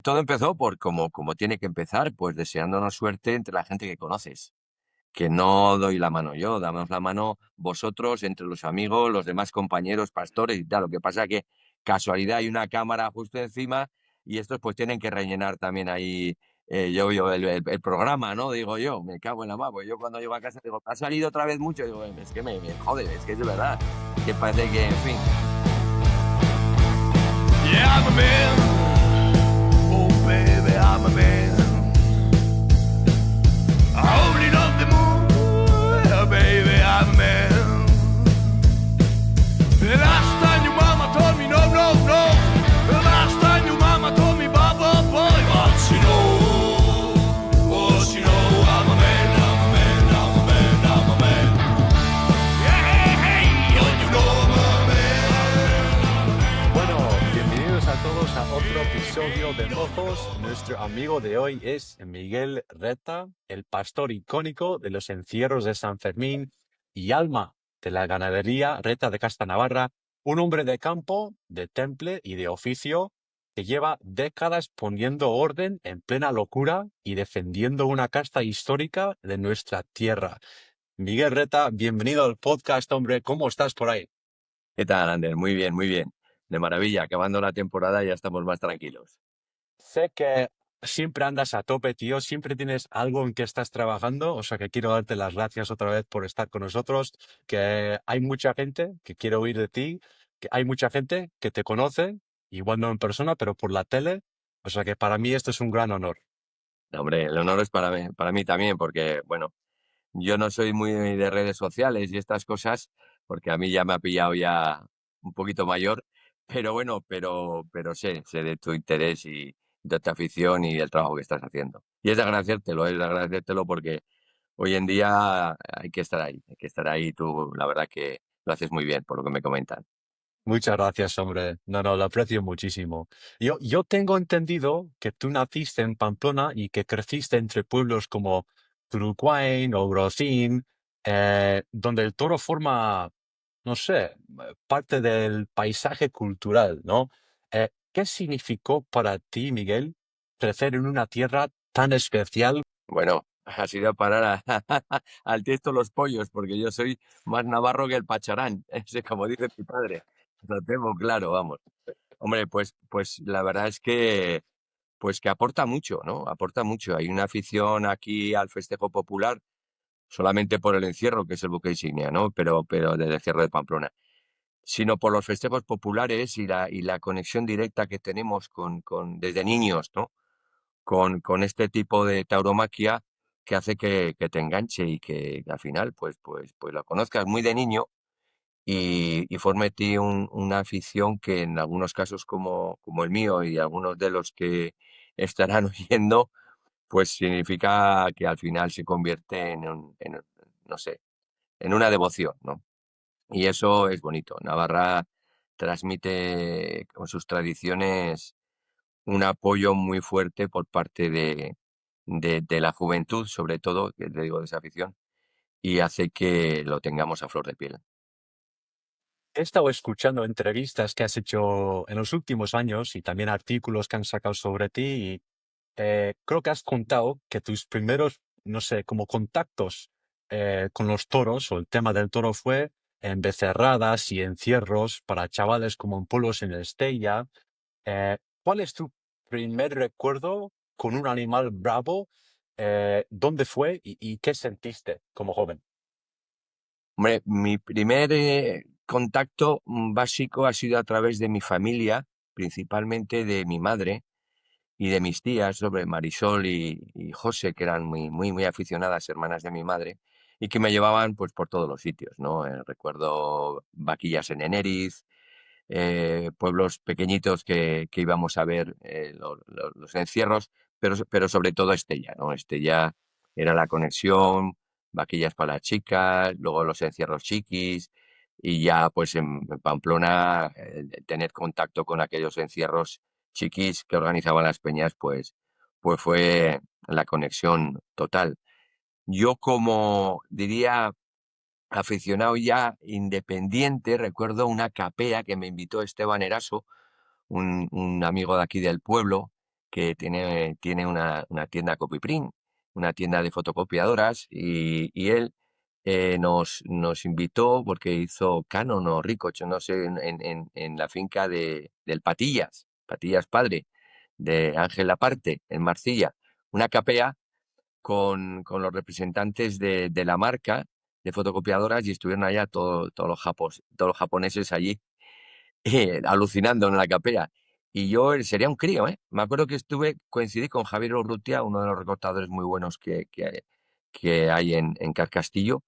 Todo empezó por como tiene que empezar, pues deseándonos suerte entre la gente que conoces. Que no doy la mano yo, damos la mano vosotros entre los amigos, los demás compañeros, pastores y tal. Lo que pasa que casualidad hay una cámara justo encima y estos pues tienen que rellenar también ahí yo el programa, ¿no? Digo yo, me cago en la mar, pues yo cuando llego a casa digo, ha salido otra vez mucho, digo, es que me jode, es que es de verdad, que parece que, en fin. Yeah, I'm a man. Oh, baby, I'm a man. Holding up the moon. Yeah, baby, I'm a man. The last time your mama told me no, no, no. The last time your mama told me bye, bye, bye. But you know, I'm a man, I'm a man, I'm a man, I'm a man. Yeah, hey, hey, you know I'm a man. Bueno, bienvenidos a todos a otro episodio de Mozos. Nuestro amigo de hoy es Miguel Reta, el pastor icónico de los encierros de San Fermín y alma de la ganadería Reta de Castanavarra, un hombre de campo, de temple y de oficio que lleva décadas poniendo orden en plena locura y defendiendo una casta histórica de nuestra tierra. Miguel Reta, bienvenido al podcast, hombre. ¿Cómo estás por ahí? ¿Qué tal, Ander? Muy bien, muy bien. De maravilla, acabando la temporada ya estamos más tranquilos. Sé que siempre andas a tope, tío, siempre tienes algo en que estás trabajando, o sea que quiero darte las gracias otra vez por estar con nosotros, que hay mucha gente que quiere oír de ti, que hay mucha gente que te conoce, igual no en persona, pero por la tele, o sea que para mí esto es un gran honor. No, hombre, el honor es para mí también, porque, bueno, yo no soy muy de redes sociales y estas cosas, porque a mí ya me ha pillado ya un poquito mayor, pero bueno, pero sé de tu interés y de tu afición y del trabajo que estás haciendo. Y es de agradecértelo porque hoy en día hay que estar ahí. Tú, la verdad que lo haces muy bien, por lo que me comentan. Muchas gracias, hombre. No, lo aprecio muchísimo. Yo tengo entendido que tú naciste en Pamplona y que creciste entre pueblos como Turuquain o Grocín, donde el toro forma, no sé, parte del paisaje cultural, ¿no? ¿Qué significó para ti, Miguel, crecer en una tierra tan especial? Bueno, has ido a parar al tiesto los pollos, porque yo soy más navarro que el pacharán, ese, como dice mi padre. Lo tengo claro, vamos. Hombre, pues la verdad es que, pues que aporta mucho, ¿no? Aporta mucho. Hay una afición aquí al festejo popular, solamente por el encierro, que es el buque insignia, ¿no? Pero del encierro de Pamplona, sino por los festejos populares y la conexión directa que tenemos desde niños, ¿no? Con este tipo de tauromaquia que hace que te enganche y que al final pues lo conozcas muy de niño y forme en ti una afición que en algunos casos como el mío y algunos de los que estarán oyendo, pues significa que al final se convierte no sé, en una devoción, ¿no? Y eso es bonito. Navarra transmite con sus tradiciones un apoyo muy fuerte por parte de la juventud, sobre todo, que te digo, de esa afición, y hace que lo tengamos a flor de piel. He estado escuchando entrevistas que has hecho en los últimos años y también artículos que han sacado sobre ti y creo que has contado que tus primeros, no sé, como contactos con los toros o el tema del toro fue en becerradas y encierros para chavales como en pueblos en Estella. ¿Cuál es tu primer recuerdo con un animal bravo? ¿Dónde fue y qué sentiste como joven? Hombre, mi primer contacto básico ha sido a través de mi familia, principalmente de mi madre y de mis tías, sobre Marisol y José, que eran muy aficionadas, hermanas de mi madre, y que me llevaban pues por todos los sitios, ¿no? Recuerdo vaquillas en Eneriz, pueblos pequeñitos que íbamos a ver los encierros, pero sobre todo Estella, ¿no? Estella era la conexión, vaquillas para las chicas, luego los encierros chiquis, y ya pues en Pamplona tener contacto con aquellos encierros chiquis que organizaban las peñas, pues fue la conexión total. Yo como diría aficionado ya independiente, recuerdo una capea que me invitó Esteban Eraso, un amigo de aquí del pueblo, que tiene una tienda Copyprint, una tienda de fotocopiadoras, y él nos invitó porque hizo Canon o Ricoch, no sé, en la finca del Patillas, Patillas padre, de Ángel Laparte, en Marcilla, una capea con los representantes de la marca de fotocopiadoras, y estuvieron allá todos los japoneses allí alucinando en la capea. Y yo sería un crío, ¿eh? Me acuerdo que coincidí con Javier Urrutia, uno de los recortadores muy buenos que hay en Carcastillo,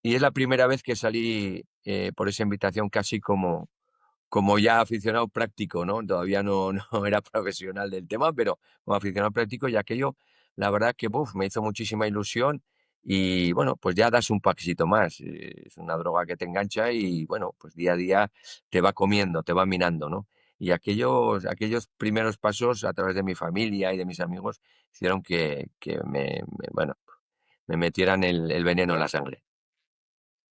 y es la primera vez que salí por esa invitación casi como ya aficionado práctico, ¿no? Todavía no era profesional del tema, pero como aficionado práctico, y aquello, la verdad que me hizo muchísima ilusión, y bueno, pues ya das un pasito más. Es una droga que te engancha y bueno, pues día a día te va comiendo, te va minando, ¿no? Y aquellos primeros pasos a través de mi familia y de mis amigos hicieron que bueno, me metieran el veneno en la sangre.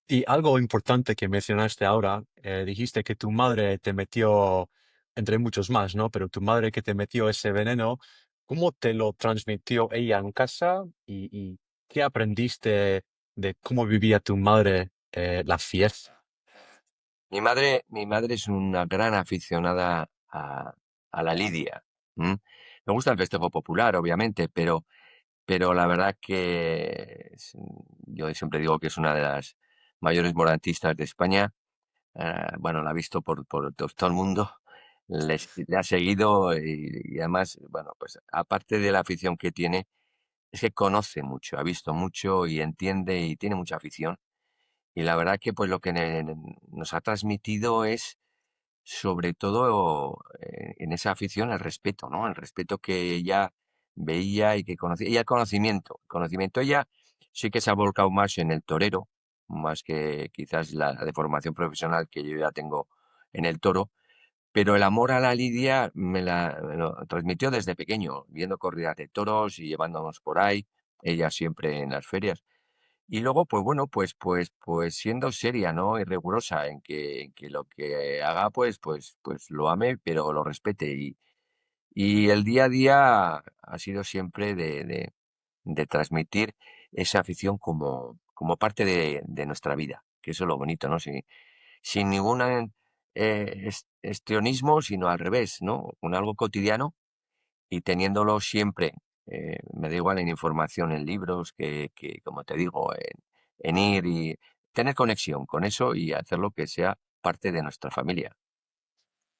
Y algo importante que mencionaste ahora, dijiste que tu madre te metió, entre muchos más, ¿no? Pero tu madre que te metió ese veneno, ¿cómo te lo transmitió ella en casa? Y qué aprendiste de cómo vivía tu madre la fiesta? Mi madre es una gran aficionada a la lidia. ¿M? Me gusta el festejo popular, obviamente, pero la verdad que yo siempre digo que es una de las mayores morantistas de España. Bueno, la ha visto por todo el mundo, le ha seguido, y además, bueno, pues aparte de la afición que tiene, es que conoce mucho, ha visto mucho y entiende y tiene mucha afición. Y la verdad que pues lo que nos ha transmitido es sobre todo en esa afición el respeto, ¿no? El respeto que ella veía y que conocía. Y el conocimiento. El conocimiento, ella sí que se ha volcado más en el torero, más que quizás la de formación profesional que yo ya tengo en el toro, pero el amor a la lidia me lo transmitió desde pequeño, viendo corridas de toros y llevándonos por ahí, ella siempre en las ferias. Y luego, pues bueno, pues siendo seria, ¿no? Y rigurosa en que lo que haga, pues lo ame, pero lo respete. Y el día a día ha sido siempre de transmitir esa afición como parte de nuestra vida, que eso es lo bonito, ¿no? Sin ningún estrionismo, sino al revés, ¿no? Con algo cotidiano y teniéndolo siempre, me da igual en información, en libros, que como te digo, en ir y tener conexión con eso y hacerlo que sea parte de nuestra familia.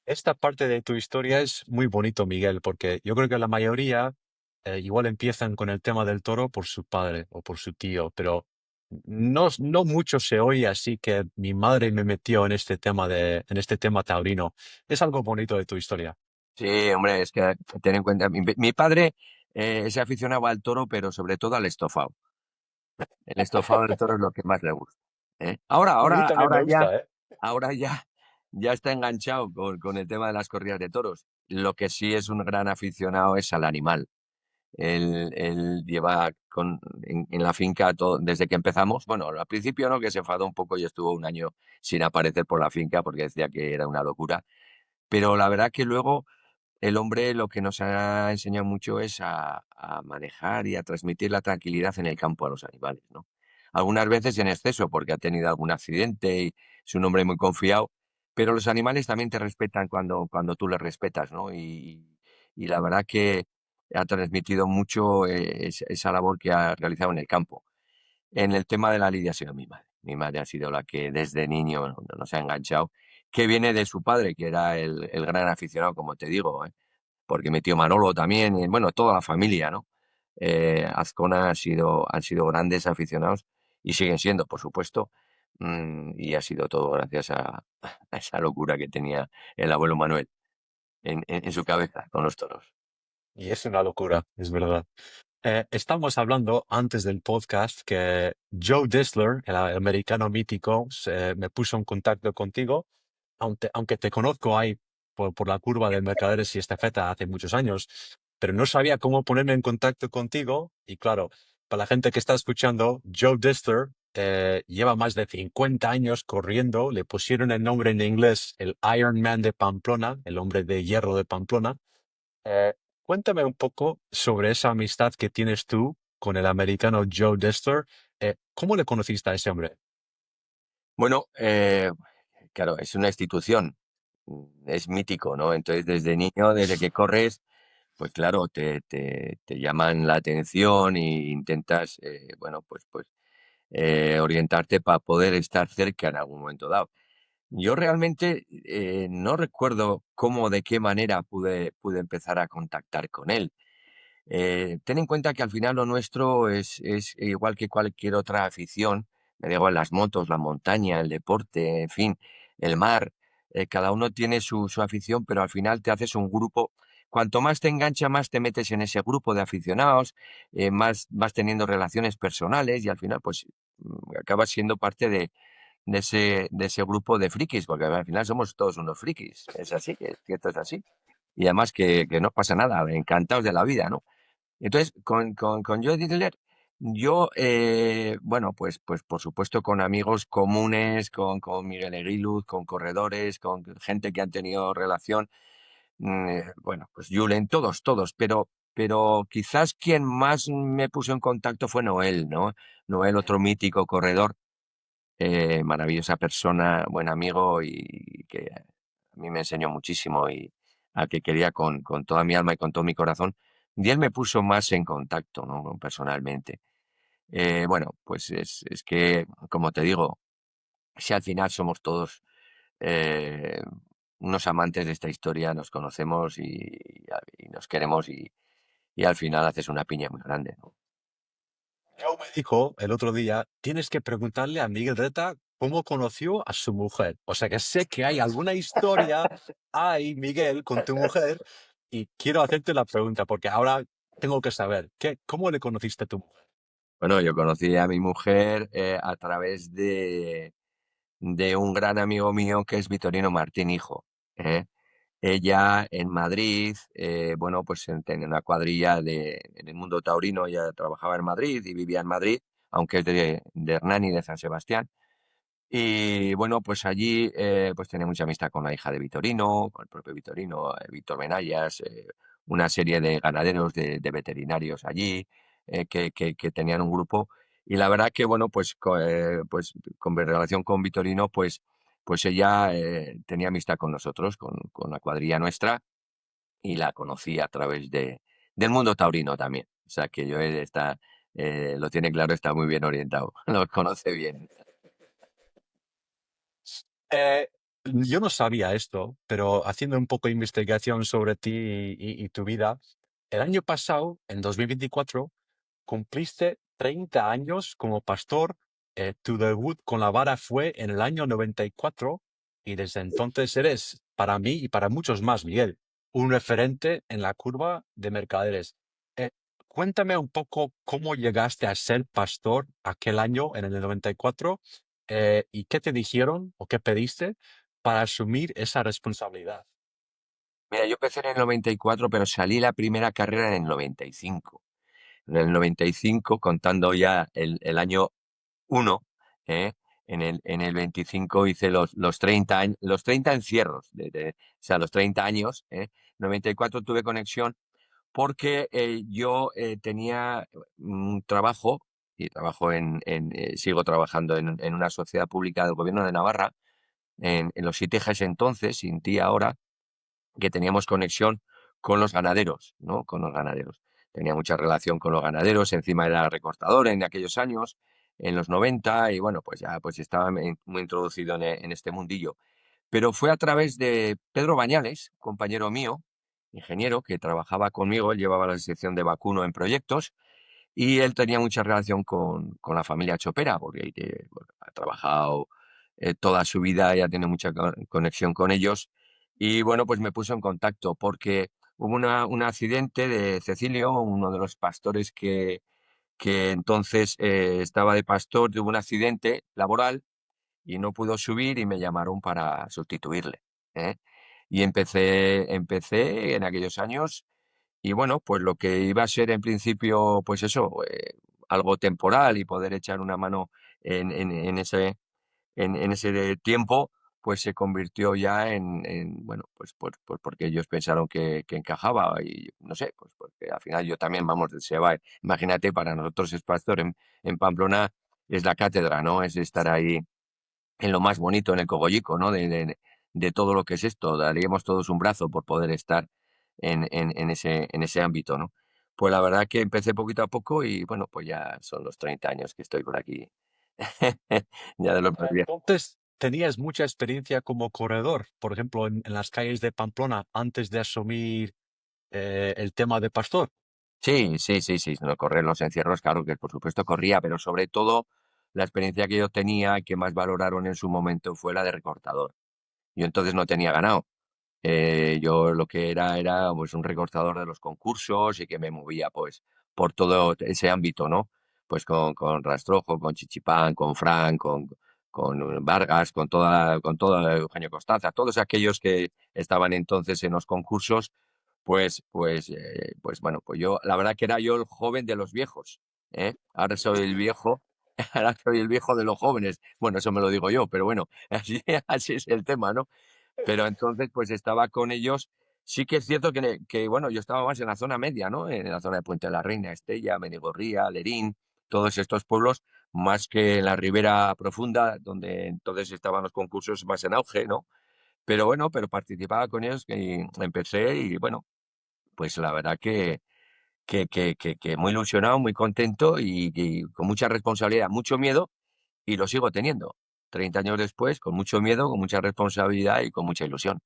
Esta parte de tu historia es muy bonito, Miguel, porque yo creo que la mayoría igual empiezan con el tema del toro por su padre o por su tío, pero no mucho se oye así que mi madre me metió en este tema taurino. Es algo bonito de tu historia. Sí, hombre, es que ten en cuenta, mi padre se aficionaba al toro, pero sobre todo al estofado. El estofado del toro es lo que más le gusta, ¿eh? Ahora, A mí ahora, también me ahora ya, gusta, ¿eh? ahora ya, ya está enganchado con el tema de las corridas de toros. Lo que sí es un gran aficionado es al animal. Él lleva en la finca desde que empezamos. Bueno, al principio no, que se enfadó un poco y estuvo un año sin aparecer por la finca porque decía que era una locura. Pero la verdad que luego el hombre lo que nos ha enseñado mucho es a manejar y a transmitir la tranquilidad en el campo a los animales, ¿no? Algunas veces en exceso porque ha tenido algún accidente y es un hombre muy confiado, pero los animales también te respetan cuando tú les respetas, ¿no? Y la verdad que ha transmitido mucho esa labor que ha realizado en el campo. En el tema de la lidia ha sido mi madre. Mi madre ha sido la que desde niño nos ha enganchado, que viene de su padre, que era el gran aficionado, como te digo, ¿eh? Porque mi tío Manolo también, y bueno, toda la familia, ¿no? Azcona han sido grandes aficionados y siguen siendo, por supuesto, y ha sido todo gracias a esa locura que tenía el abuelo Manuel en su cabeza con los toros. Y es una locura, es verdad. Estamos hablando antes del podcast que Joe Disler, el americano mítico, me puso en contacto contigo, aunque te conozco ahí por la curva del Mercaderes y Estafeta hace muchos años, pero no sabía cómo ponerme en contacto contigo. Y claro, para la gente que está escuchando, Joe Disler lleva más de 50 años corriendo, le pusieron el nombre en inglés el Iron Man de Pamplona, el hombre de hierro de Pamplona. Eh, Cuéntame un poco sobre esa amistad que tienes tú con el americano Joe Dester. ¿Cómo le conociste a ese hombre? Bueno, claro, es una institución, es mítico, ¿no? Entonces, desde niño, desde que corres, pues claro, te llaman la atención e intentas, bueno, orientarte para poder estar cerca en algún momento dado. Yo realmente no recuerdo cómo, de qué manera pude empezar a contactar con él. Ten en cuenta que al final lo nuestro es igual que cualquier otra afición, me da igual las motos, la montaña, el deporte, en fin, el mar, cada uno tiene su afición, pero al final te haces un grupo. Cuanto más te engancha, más te metes en ese grupo de aficionados, más vas teniendo relaciones personales y al final pues acabas siendo parte de ese grupo de frikis, porque al final somos todos unos frikis, es así, que esto es así. Y además que no pasa nada, encantados de la vida, ¿no? Entonces, con Joe Diddler, yo, bueno, pues por supuesto con amigos comunes, con Miguel Eguiluz, con corredores, con gente que han tenido relación, bueno, pues Julen, todos, pero quizás quien más me puso en contacto fue Noel, ¿no? Noel, otro mítico corredor, maravillosa persona, buen amigo y que a mí me enseñó muchísimo y al que quería con toda mi alma y con todo mi corazón. Y él me puso más en contacto, ¿no? Personalmente. Bueno, pues es que, como te digo, si al final somos todos eh, unos amantes de esta historia, nos conocemos y nos queremos y al final haces una piña muy grande, ¿no? Joe me dijo el otro día, tienes que preguntarle a Miguel Reta cómo conoció a su mujer. O sea que sé que hay alguna historia, hay, Miguel, con tu mujer, y quiero hacerte la pregunta, porque ahora tengo que saber, ¿cómo le conociste a tu mujer? Bueno, yo conocí a mi mujer a través de un gran amigo mío que es Vitorino Martín Hijo, ¿eh? Ella en Madrid, bueno, pues tenía una cuadrilla en el mundo taurino, ella trabajaba en Madrid y vivía en Madrid, aunque es de Hernani, de San Sebastián. Y bueno, pues allí pues tenía mucha amistad con la hija de Vitorino, con el propio Vitorino, Víctor Benayas, una serie de ganaderos, de veterinarios allí, que tenían un grupo. Y la verdad que, bueno, pues con mi relación con Vitorino, pues ella tenía amistad con nosotros, con la cuadrilla nuestra, y la conocí a través del mundo taurino también. O sea que yo lo tiene claro, está muy bien orientado, lo conoce bien. Eh, yo no sabía esto, pero haciendo un poco de investigación sobre ti y tu vida, el año pasado, en 2024, cumpliste 30 años como pastor. Tu debut con la vara fue en el año 94 y desde entonces eres, para mí y para muchos más, Miguel, un referente en la curva de mercaderes. Eh, Cuéntame un poco cómo llegaste a ser pastor aquel año, en el 94, y qué te dijeron o qué pediste para asumir esa responsabilidad. Mira, yo empecé en el 94, pero salí la primera carrera en el 95. En el 95, contando ya el año uno, ¿eh? En el 25 hice los 30 años, los 30 encierros, o sea, los 30 años. 94 tuve conexión porque yo tenía un trabajo, y sigo trabajando en una sociedad pública del Gobierno de Navarra, en los ITGs entonces, sin ti ahora, que teníamos conexión con los ganaderos, ¿no? Con los ganaderos. Tenía mucha relación con los ganaderos, encima era recortador en aquellos años, en los 90, y bueno, pues ya pues estaba muy introducido en este mundillo. Pero fue a través de Pedro Bañales, compañero mío, ingeniero, que trabajaba conmigo, él llevaba la sección de vacuno en proyectos, y él tenía mucha relación con la familia Chopera, porque bueno, ha trabajado toda su vida y ha tenido mucha conexión con ellos. Y bueno, pues me puso en contacto porque hubo un accidente de Cecilio, uno de los pastores que entonces estaba de pastor, tuvo un accidente laboral y no pudo subir y me llamaron para sustituirle. ¿Eh? Y empecé en aquellos años y bueno, pues lo que iba a ser en principio, pues eso, algo temporal y poder echar una mano en ese tiempo, pues se convirtió ya bueno, pues porque ellos pensaron que encajaba y no sé, pues porque al final yo también, vamos, se va. Imagínate, para nosotros es Pastor en Pamplona es la cátedra, ¿no? Es estar ahí en lo más bonito, en el cogollico, ¿no? De todo lo que es esto. Daríamos todos un brazo por poder estar en ese ámbito, ¿no? Pues la verdad que empecé poquito a poco y bueno, pues ya son los 30 años que estoy por aquí. Ya de los más viejos. Entonces, tenías mucha experiencia como corredor, por ejemplo, en las calles de Pamplona, antes de asumir el tema de pastor. Sí, sí, sí, sí, no, correr los encierros, claro que por supuesto corría, pero sobre todo la experiencia que yo tenía y que más valoraron en su momento fue la de recortador. Yo entonces no tenía ganado. Yo lo que era pues un recortador de los concursos y que me movía pues por todo ese ámbito, ¿no? Pues con Rastrojo, con Chichipán, con Fran, con Vargas, con toda Eugenio Costanza, todos aquellos que estaban entonces en los concursos, pues bueno, pues yo, la verdad que era yo el joven de los viejos, ¿eh? Ahora soy el viejo, ahora soy el viejo de los jóvenes. Bueno, eso me lo digo yo, pero bueno, así es el tema, ¿no? Pero entonces, pues estaba con ellos. Sí que es cierto que, bueno, yo estaba más en la zona media, ¿no? En la zona de Puente de la Reina, Estella, Menigorría, Lerín, todos estos pueblos, más que en la ribera profunda, donde entonces estaban los concursos más en auge, ¿no? Pero bueno, pero participaba con ellos y empecé y bueno, pues la verdad que muy ilusionado, muy contento y con mucha responsabilidad, mucho miedo y lo sigo teniendo. 30 años después, con mucho miedo, con mucha responsabilidad y con mucha ilusión.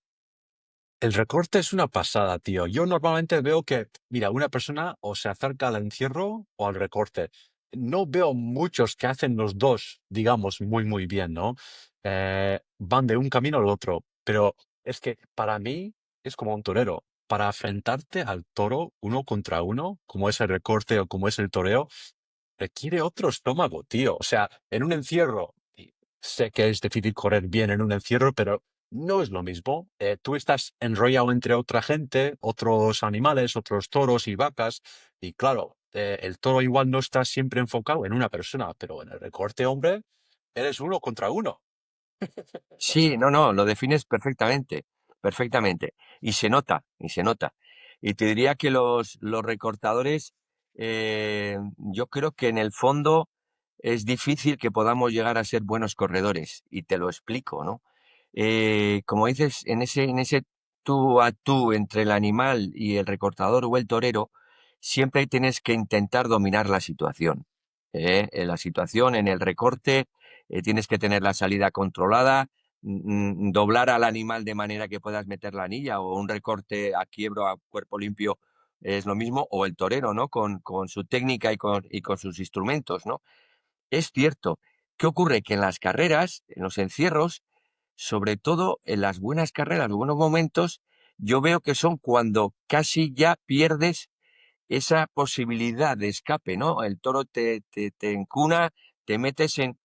El recorte es una pasada, tío. Yo normalmente veo que, mira, una persona o se acerca al encierro o al recorte. No veo muchos que hacen los dos, digamos, muy, muy bien, ¿no? Van de un camino al otro. Pero es que para mí es como un torero. Para enfrentarte al toro uno contra uno, como es el recorte o como es el toreo, requiere otro estómago, tío. O sea, en un encierro, y sé que es difícil correr bien en un encierro, pero no es lo mismo. Tú estás enrollado entre otra gente, otros animales, otros toros y vacas, y claro, el toro igual no está siempre enfocado en una persona, pero en el recorte, hombre, eres uno contra uno. Sí, no, no, lo defines perfectamente, perfectamente. Y se nota, y se nota. Y te diría que los recortadores, yo creo que en el fondo es difícil que podamos llegar a ser buenos corredores. Y te lo explico, ¿no? Como dices, en ese tú a tú entre el animal y el recortador o el torero, siempre tienes que intentar dominar la situación. En la situación, en el recorte, tienes que tener la salida controlada, doblar al animal de manera que puedas meter la anilla o un recorte a quiebro a cuerpo limpio es lo mismo, o el torero, ¿no? Con su técnica y con sus instrumentos, ¿no? Es cierto. ¿Qué ocurre? Que en las carreras, en los encierros, sobre todo en las buenas carreras, los buenos momentos, yo veo que son cuando casi ya pierdes esa posibilidad de escape, ¿no? El toro te encuna, te metes en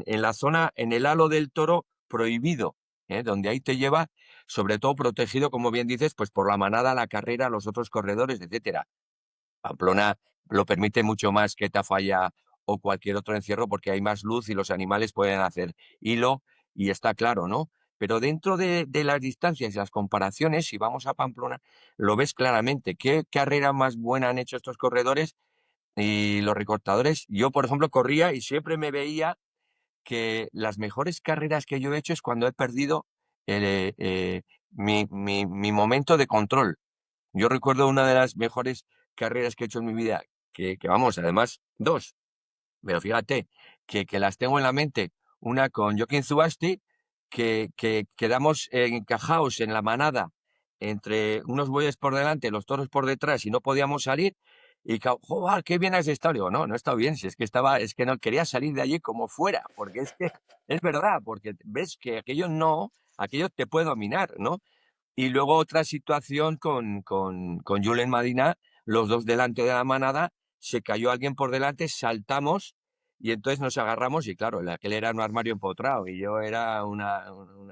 la zona, en el halo del toro prohibido, donde ahí te lleva, sobre todo protegido, como bien dices, pues por la manada, la carrera, los otros corredores, etcétera. Pamplona lo permite mucho más que Tafalla o cualquier otro encierro porque hay más luz y los animales pueden hacer hilo y está claro, ¿no? Pero dentro de las distancias y las comparaciones, si vamos a Pamplona, lo ves claramente. ¿Qué carrera más buena han hecho estos corredores y los recortadores? Yo, por ejemplo, corría y siempre me veía que las mejores carreras que yo he hecho es cuando he perdido mi momento de control. Yo recuerdo una de las mejores carreras que he hecho en mi vida, que vamos, además, dos, pero fíjate, que las tengo en la mente. Una con Joaquín Zubasti, que quedamos encajados en la manada entre unos bueyes por delante, los toros por detrás y no podíamos salir. Y ¡joder, qué bien has estado! Digo, no, no he estado bien, si es que no quería salir de allí como fuera, porque es que es verdad, porque ves que aquello te puede dominar, ¿no? Y luego otra situación con Julen Madina, los dos delante de la manada, se cayó alguien por delante, saltamos y entonces nos agarramos y claro, aquel era un armario empotrado y yo era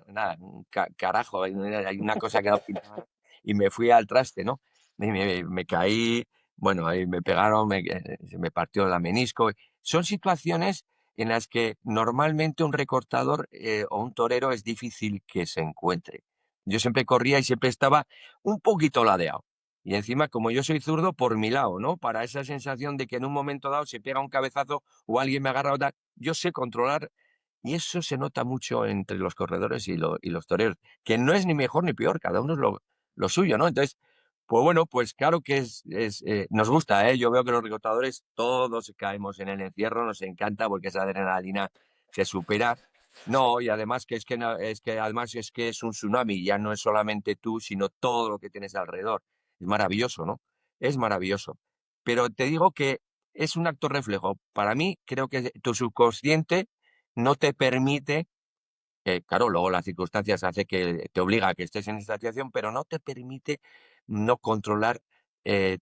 nada, un carajo, hay una cosa que no pintaba y me fui al traste, ¿no? Y me caí, bueno, ahí me pegaron, se me partió la menisco. Son situaciones en las que normalmente un recortador o un torero es difícil que se encuentre. Yo siempre corría y siempre estaba un poquito ladeado. Y encima, como yo soy zurdo, por mi lado, ¿no? Para esa sensación de que en un momento dado se pega un cabezazo o alguien me agarra o tal, yo sé controlar y eso se nota mucho entre los corredores y los toreros, que no es ni mejor ni peor, cada uno es lo suyo, ¿no? Entonces, pues bueno, pues claro que nos gusta, ¿eh? Yo veo que los recortadores todos caemos en el encierro, nos encanta porque esa adrenalina se supera. No, y además que además es que es un tsunami, ya no es solamente tú, sino todo lo que tienes alrededor. Es maravilloso, ¿no? Es maravilloso. Pero te digo que es un acto reflejo. Para mí, creo que tu subconsciente no te permite, claro, luego las circunstancias hace que te obliga a que estés en esta situación, pero no te permite no controlar eh,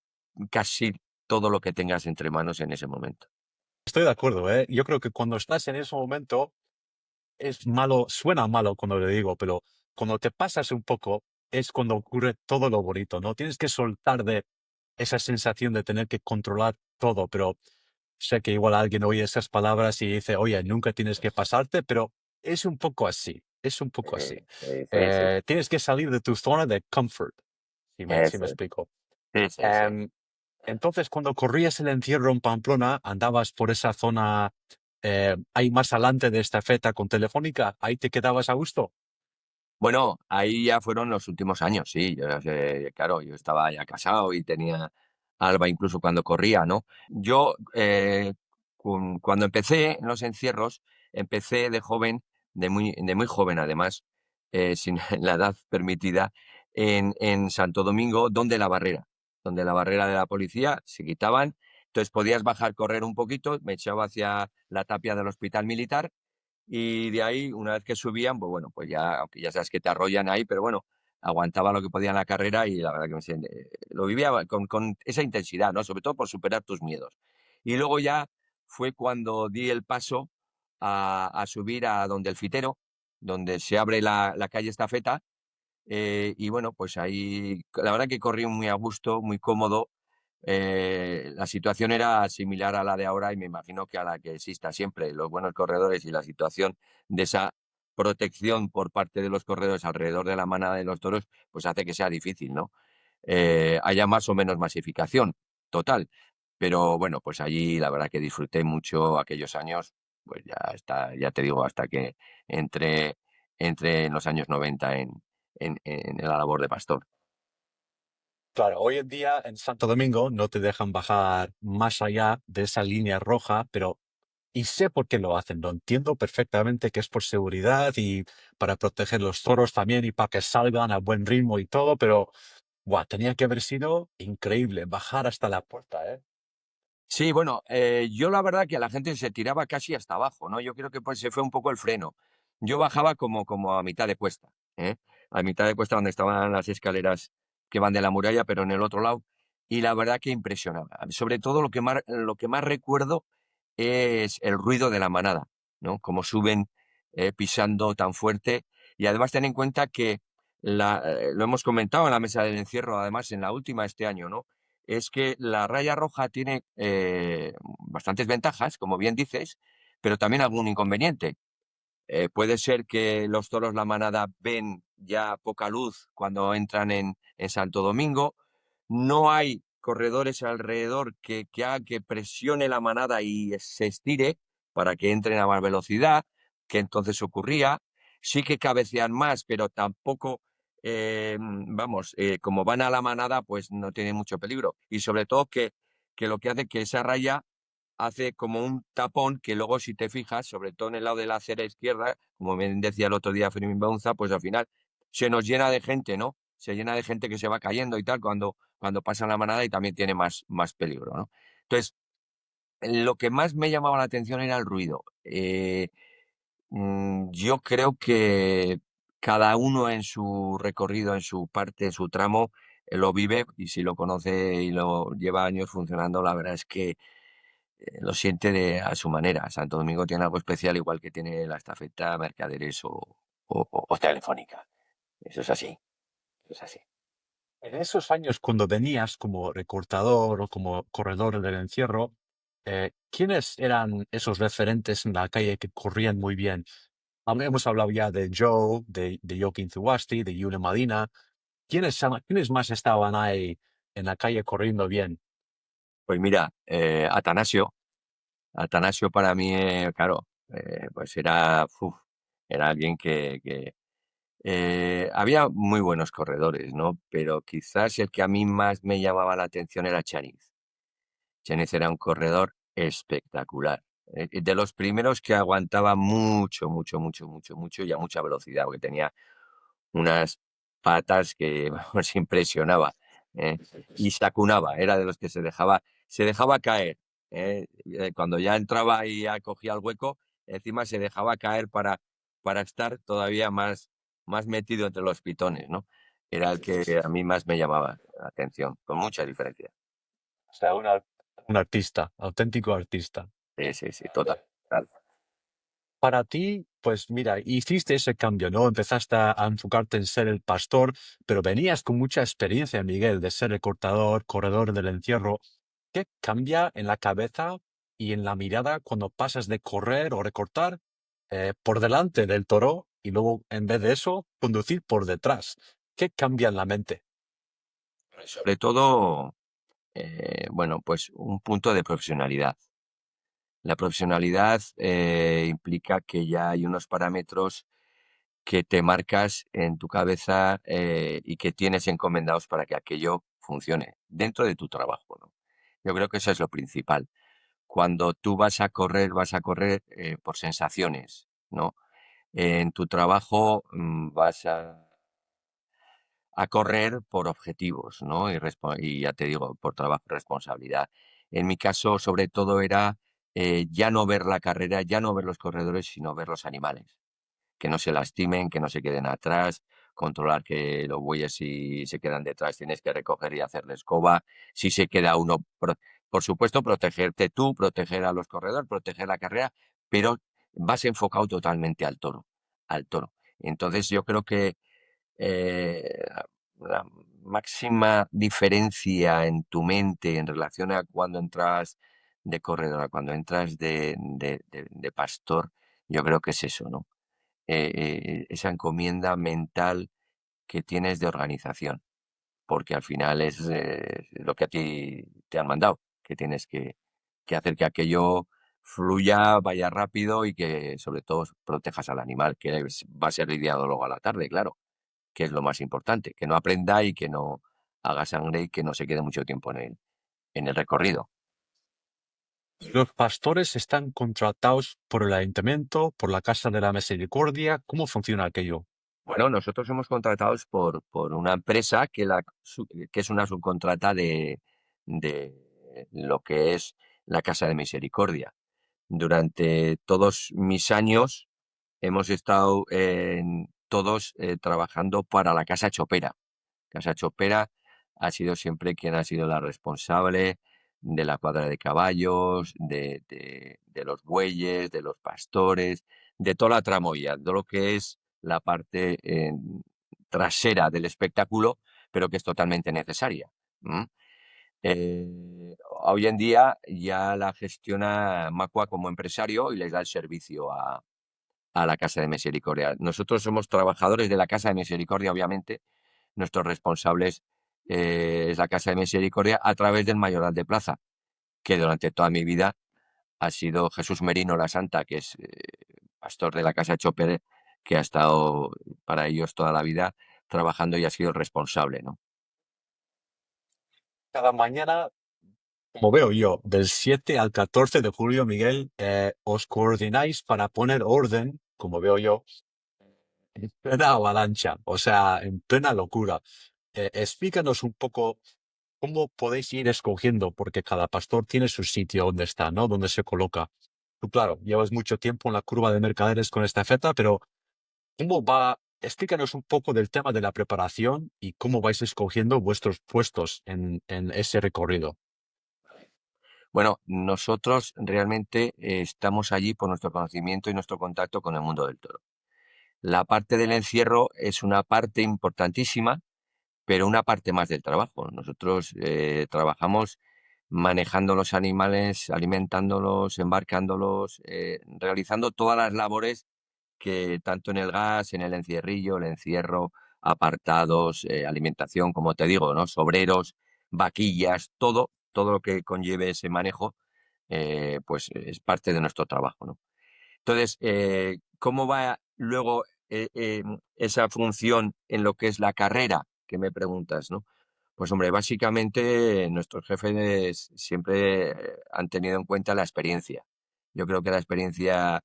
casi todo lo que tengas entre manos en ese momento. Estoy de acuerdo, ¿eh? Yo creo que cuando estás en ese momento es malo, suena malo cuando lo digo, pero cuando te pasas un poco es cuando ocurre todo lo bonito, ¿no? Tienes que soltar de esa sensación de tener que controlar todo, pero sé que igual alguien oye esas palabras y dice, oye, nunca tienes que pasarte, pero es un poco así, es un poco así. Sí, sí, sí. Tienes que salir de tu zona de comfort, si me Eso es. explico. Sí, sí, sí. Em, entonces, cuando corrías el encierro en Pamplona, andabas por esa zona ahí más adelante de esta feta con Telefónica, ahí te quedabas a gusto. Bueno, ahí ya fueron los últimos años, sí. Claro, yo estaba ya casado y tenía Alba incluso cuando corría, ¿no? Yo, cuando empecé en los encierros, empecé de joven, de muy joven además, sin la edad permitida, en Santo Domingo, donde la barrera de la policía se quitaban. Entonces podías bajar, correr un poquito, me echaba hacia la tapia del hospital militar y de ahí, una vez que subían, pues bueno, pues ya, aunque ya sabes que te arrollan ahí, pero bueno, aguantaba lo que podía en la carrera y la verdad que lo vivía con esa intensidad, ¿no? Sobre todo por superar tus miedos. Y luego ya fue cuando di el paso a subir a donde el Fitero, donde se abre la calle Estafeta, y bueno, pues ahí la verdad que corrí muy a gusto, muy cómodo. La situación era similar a la de ahora y me imagino que a la que exista siempre. Los buenos corredores y la situación de esa protección por parte de los corredores alrededor de la manada de los toros, pues hace que sea difícil, ¿no? Haya más o menos masificación total. Pero bueno, pues allí la verdad que disfruté mucho aquellos años, pues ya está, ya te digo, hasta que entré, entré en los años 90 en la labor de pastor. Claro, hoy en día en Santo Domingo no te dejan bajar más allá de esa línea roja, pero y sé por qué lo hacen, lo entiendo perfectamente que es por seguridad y para proteger los toros también y para que salgan a buen ritmo y todo, pero buah, tenía que haber sido increíble bajar hasta la puerta, ¿eh? Sí, bueno, yo la verdad que a la gente se tiraba casi hasta abajo, ¿no? Yo creo que pues se fue un poco el freno. Yo bajaba como a mitad de cuesta, ¿eh? A mitad de cuesta donde estaban las escaleras que van de la muralla, pero en el otro lado. Y la verdad que impresionaba. Sobre todo lo que más recuerdo es el ruido de la manada, ¿no? Cómo suben pisando tan fuerte. Y además ten en cuenta que lo hemos comentado en la mesa del encierro, además en la última este año, ¿no? Es que la raya roja tiene bastantes ventajas, como bien dices, pero también algún inconveniente. Puede ser que los toros, la manada, ven ya poca luz cuando entran en Santo Domingo. No hay corredores alrededor que hagan que presione la manada y se estire para que entren a más velocidad, que entonces ocurría. Sí que cabecean más, pero tampoco, vamos, como van a la manada, pues no tiene mucho peligro. Y sobre todo que lo que hace que esa raya hace como un tapón que luego, si te fijas, sobre todo en el lado de la acera izquierda, como bien decía el otro día Fermín Baunza, pues al final se nos llena de gente, ¿no? Se llena de gente que se va cayendo y tal cuando pasa la manada y también tiene más peligro, ¿no? Entonces, lo que más me llamaba la atención era el ruido. Yo creo que cada uno en su recorrido, en su parte, en su tramo, lo vive y si lo conoce y lo lleva años funcionando, la verdad es que lo siente a su manera. Santo Domingo tiene algo especial, igual que tiene la Estafeta, Mercaderes o Telefónica. Eso es así, eso es así. En esos años, cuando venías como recortador o como corredor del encierro, ¿Quiénes eran esos referentes en la calle que corrían muy bien? Hemos hablado ya de Joe, de Joaquín Zuasti, de Yule Madina. ¿Quiénes más estaban ahí en la calle corriendo bien? Pues mira, Atanasio para mí, claro, pues era alguien que había muy buenos corredores, ¿no? Pero quizás el que a mí más me llamaba la atención era Chaniz. Chaniz era un corredor espectacular. De los primeros que aguantaba mucho, mucho, mucho, mucho, mucho y a mucha velocidad, porque tenía unas patas que vamos, impresionaba, ¿eh? Y se acunaba, era de los que se dejaba caer, ¿eh? Cuando ya entraba y ya cogía el hueco, encima se dejaba caer para estar todavía más metido entre los pitones, ¿no? Era el que a mí más me llamaba la atención, con mucha diferencia. O sea, un artista, auténtico artista. Sí, sí, sí, total. Total. Para ti, pues mira, hiciste ese cambio, ¿no? Empezaste a enfocarte en ser el pastor, pero venías con mucha experiencia, Miguel, de ser el cortador, corredor del encierro. ¿Qué cambia en la cabeza y en la mirada cuando pasas de correr o recortar por delante del toro y luego, en vez de eso, conducir por detrás? ¿Qué cambia en la mente? Sobre todo, bueno, pues un punto de profesionalidad. La profesionalidad implica que ya hay unos parámetros que te marcas en tu cabeza y que tienes encomendados para que aquello funcione dentro de tu trabajo, ¿no? Yo creo que eso es lo principal. Cuando tú vas a correr por sensaciones, ¿no? En tu trabajo vas a correr por objetivos, ¿no? Y ya te digo, por trabajo y responsabilidad. En mi caso, sobre todo, era ya no ver la carrera, ya no ver los corredores, sino ver los animales. Que no se lastimen, que no se queden atrás, controlar que los bueyes si se quedan detrás tienes que recoger y hacerle escoba. Si se queda uno, por supuesto, protegerte tú, proteger a los corredores, proteger la carrera, pero vas enfocado totalmente al toro, al toro. Entonces yo creo que la máxima diferencia en tu mente en relación a cuando entras de corredor, a cuando entras de pastor, yo creo que es eso, ¿no? Esa encomienda mental que tienes de organización, porque al final es lo que a ti te han mandado, que tienes que hacer que aquello fluya, vaya rápido y que sobre todo protejas al animal, que va a ser lidiado luego a la tarde, claro, que es lo más importante, que no aprenda y que no haga sangre y que no se quede mucho tiempo en el recorrido. ¿Los pastores están contratados por el ayuntamiento, por la Casa de la Misericordia? ¿Cómo funciona aquello? Bueno, nosotros somos contratados por una empresa que es una subcontrata de lo que es la Casa de Misericordia. Durante todos mis años hemos estado todos trabajando para la Casa Chopera. Casa Chopera ha sido siempre quien ha sido la responsable de la cuadra de caballos, de los bueyes, de los pastores, de toda la tramoya, de lo que es la parte trasera del espectáculo, pero que es totalmente necesaria. ¿M? Hoy en día ya la gestiona Macua como empresario y les da el servicio a la Casa de Misericordia. Nosotros somos trabajadores de la Casa de Misericordia, obviamente. Nuestros responsables es la Casa de Misericordia a través del Mayoral de Plaza, que durante toda mi vida ha sido Jesús Merino la Santa, que es pastor de la Casa Chopper, que ha estado para ellos toda la vida trabajando y ha sido el responsable, ¿no? Cada mañana, como veo yo, del 7 al 14 de julio, Miguel, os coordináis para poner orden, como veo yo, en plena avalancha, o sea, en plena locura. Explícanos un poco cómo podéis ir escogiendo, porque cada pastor tiene su sitio donde está, ¿no? Donde se coloca. Tú, claro, llevas mucho tiempo en la curva de mercaderes con esta feta, pero ¿cómo va? Explícanos un poco del tema de la preparación y cómo vais escogiendo vuestros puestos en ese recorrido. Bueno, nosotros realmente estamos allí por nuestro conocimiento y nuestro contacto con el mundo del toro. La parte del encierro es una parte importantísima, pero una parte más del trabajo. Nosotros trabajamos manejando los animales, alimentándolos, embarcándolos, realizando todas las labores que tanto en el gas, en el encierrillo, el encierro, apartados, alimentación, como te digo, ¿no? Sobreros, vaquillas, todo lo que conlleve ese manejo, pues es parte de nuestro trabajo, ¿no? Entonces, ¿cómo va luego esa función en lo que es la carrera que me preguntas, ¿no? Pues hombre, básicamente nuestros jefes siempre han tenido en cuenta la experiencia. Yo creo que la experiencia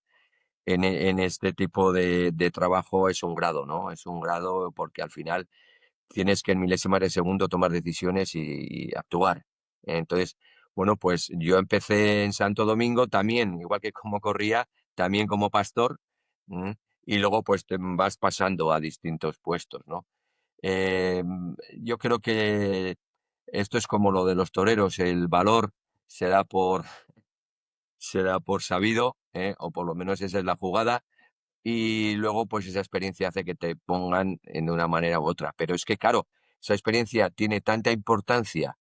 en este tipo de trabajo es un grado, ¿no? Es un grado porque al final tienes que en milésimas de segundo tomar decisiones y actuar. Entonces, bueno, pues yo empecé en Santo Domingo también, igual que como corría, también como pastor, ¿m? Y luego pues te vas pasando a distintos puestos, ¿no? Eh, yo creo que esto es como lo de los toreros, el valor se da por sabido, o por lo menos esa es la jugada, y luego pues esa experiencia hace que te pongan en una manera u otra. Pero es que, claro, esa experiencia tiene tanta importancia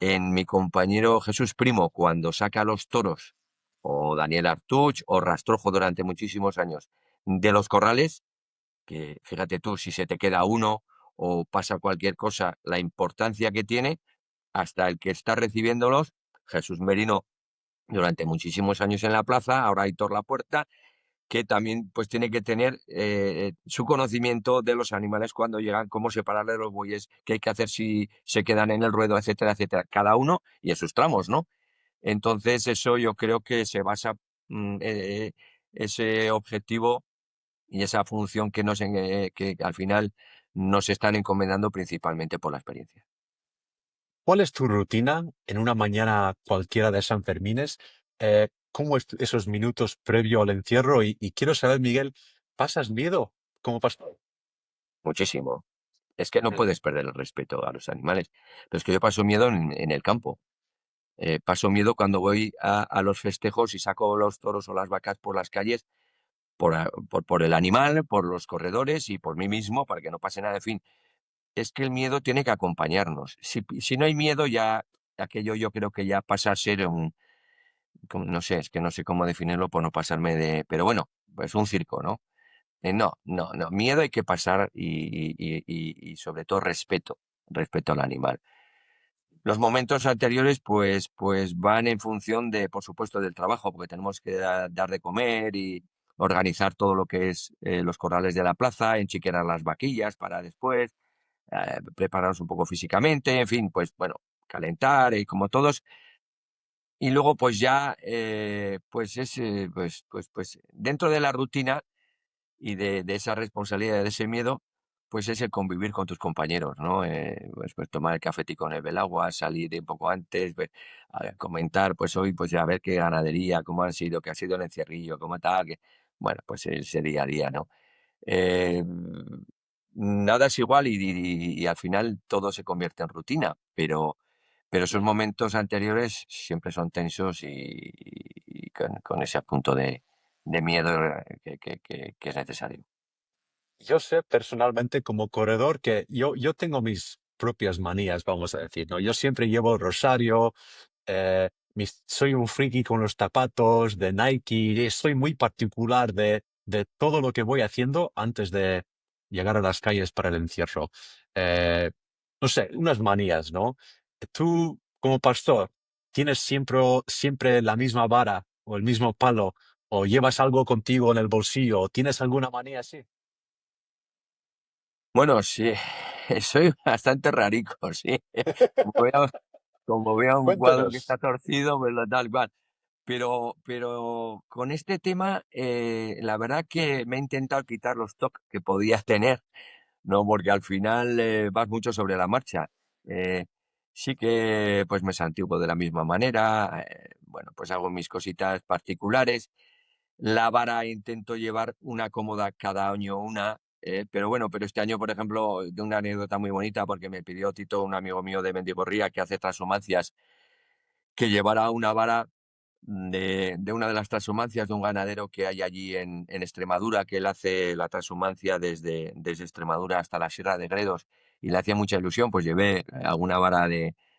en mi compañero Jesús Primo cuando saca los toros, o Daniel Artuch, o Rastrojo durante muchísimos años, de los corrales, que fíjate tú, si se te queda uno o pasa cualquier cosa, la importancia que tiene, hasta el que está recibiéndolos, Jesús Merino, durante muchísimos años en la plaza, ahora Aitor Lapuerta, que también pues tiene que tener su conocimiento de los animales cuando llegan, cómo separarle los bueyes, qué hay que hacer si se quedan en el ruedo, etcétera, etcétera, cada uno y en sus tramos, ¿no? Entonces eso yo creo que se basa ese objetivo y esa función que al final nos están encomendando principalmente por la experiencia. ¿Cuál es tu rutina en una mañana cualquiera de San Fermines? ¿Cómo es esos minutos previo al encierro? Y quiero saber, Miguel, ¿pasas miedo como pastor? Muchísimo. Es que no Mm. puedes perder el respeto a los animales. Pero es que yo paso miedo en el campo. Paso miedo cuando voy a los festejos y saco los toros o las vacas por las calles por el animal, por los corredores y por mí mismo, para que no pase nada. En fin, es que el miedo tiene que acompañarnos. Si no hay miedo, ya aquello yo creo que ya pasa a ser no sé, es que no sé cómo definirlo por no pasarme de... Pero bueno, pues un circo, ¿no? No, no, no. Miedo hay que pasar y sobre todo respeto al animal. Los momentos anteriores, pues van en función de, por supuesto, del trabajo, porque tenemos que dar de comer y organizar todo lo que es los corrales de la plaza, enchiquerar las vaquillas para después, prepararnos un poco físicamente, en fin, pues bueno, calentar y como todos. Y luego, pues ya, pues dentro de la rutina y de esa responsabilidad, de ese miedo, pues es el convivir con tus compañeros, ¿no? Pues tomar el cafetico en el Belagua, salir un poco antes, a comentar, pues hoy, pues ya a ver qué ganadería, cómo han sido, qué ha sido el encierrillo, cómo tal, que, bueno, pues ese día a día, ¿no? Eh, nada es igual y al final todo se convierte en rutina, pero esos momentos anteriores siempre son tensos y con ese punto de miedo que es necesario. Yo sé personalmente como corredor que yo tengo mis propias manías, vamos a decir, ¿no? Yo siempre llevo el rosario, soy un friki con los zapatos de Nike, y soy muy particular de todo lo que voy haciendo antes de llegar a las calles para el encierro. Eh, no sé, unas manías, ¿no? Tú, como pastor, ¿tienes siempre la misma vara o el mismo palo o llevas algo contigo en el bolsillo o tienes alguna manía así? Bueno, sí, soy bastante rarico, sí. Como veo, como veo un cuadro que está Cuéntanos. torcido, pues lo tal cual. Pero con este tema, la verdad que me he intentado quitar los tocs que podía tener, ¿no? Porque al final vas mucho sobre la marcha. Eh, sí que pues me santiguo de la misma manera, bueno, pues hago mis cositas particulares. La vara intento llevar una cómoda cada año una, pero bueno, pero este año, por ejemplo, de una anécdota muy bonita, porque me pidió Tito, un amigo mío de Mendigorría que hace transhumancias, que llevara una vara de una de las transhumancias de un ganadero que hay allí en Extremadura, que él hace la transhumancia desde Extremadura hasta la Sierra de Gredos y le hacía mucha ilusión, pues llevé alguna vara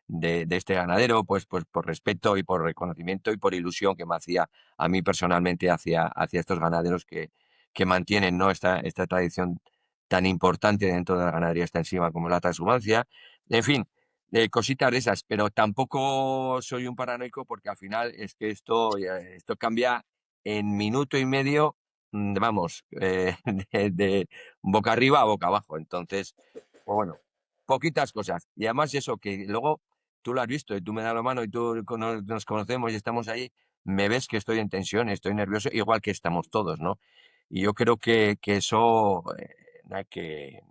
de este ganadero, pues por respeto y por reconocimiento y por ilusión que me hacía a mí personalmente hacia estos ganaderos que mantienen, ¿no? esta tradición tan importante dentro de la ganadería extensiva como la transhumancia. En fin, cositas de esas, pero tampoco soy un paranoico porque al final es que esto cambia en minuto y medio, vamos, de boca arriba a boca abajo. Entonces, pues bueno, poquitas cosas. Y además eso, que luego tú lo has visto y tú me das la mano y tú nos conocemos y estamos ahí, me ves que estoy en tensión, estoy nervioso, igual que estamos todos, ¿no? Y yo creo que eso no hay que,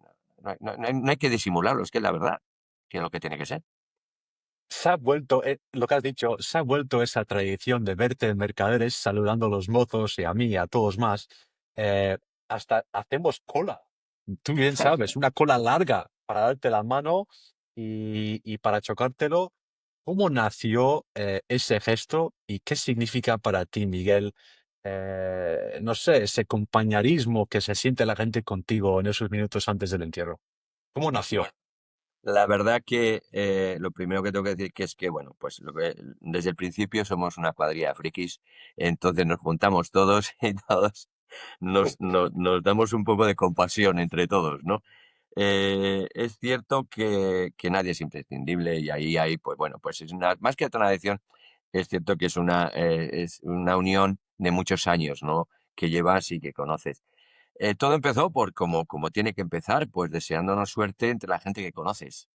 no hay que disimularlo, es que es la verdad, que es lo que tiene que ser. Se ha vuelto, lo que has dicho, se ha vuelto esa tradición de verte en mercaderes saludando a los mozos y a mí y a todos más. eh, Hasta hacemos cola. Tú bien sabes, una cola larga para darte la mano y para chocártelo. ¿Cómo nació ese gesto y qué significa para ti, Miguel? No sé, ese compañerismo que se siente la gente contigo en esos minutos antes del entierro. ¿Cómo nació? Bueno, la verdad que lo primero que tengo que decir que es que, bueno, pues desde el principio somos una cuadrilla de frikis, entonces nos juntamos todos y todos nos damos un poco de compasión entre todos, ¿no? Es cierto que nadie es imprescindible y ahí hay, pues bueno, pues es más que otra tradición, es cierto que es una unión de muchos años, ¿no? Que llevas y que conoces. Todo empezó como tiene que empezar, pues deseándonos suerte entre la gente que conoces,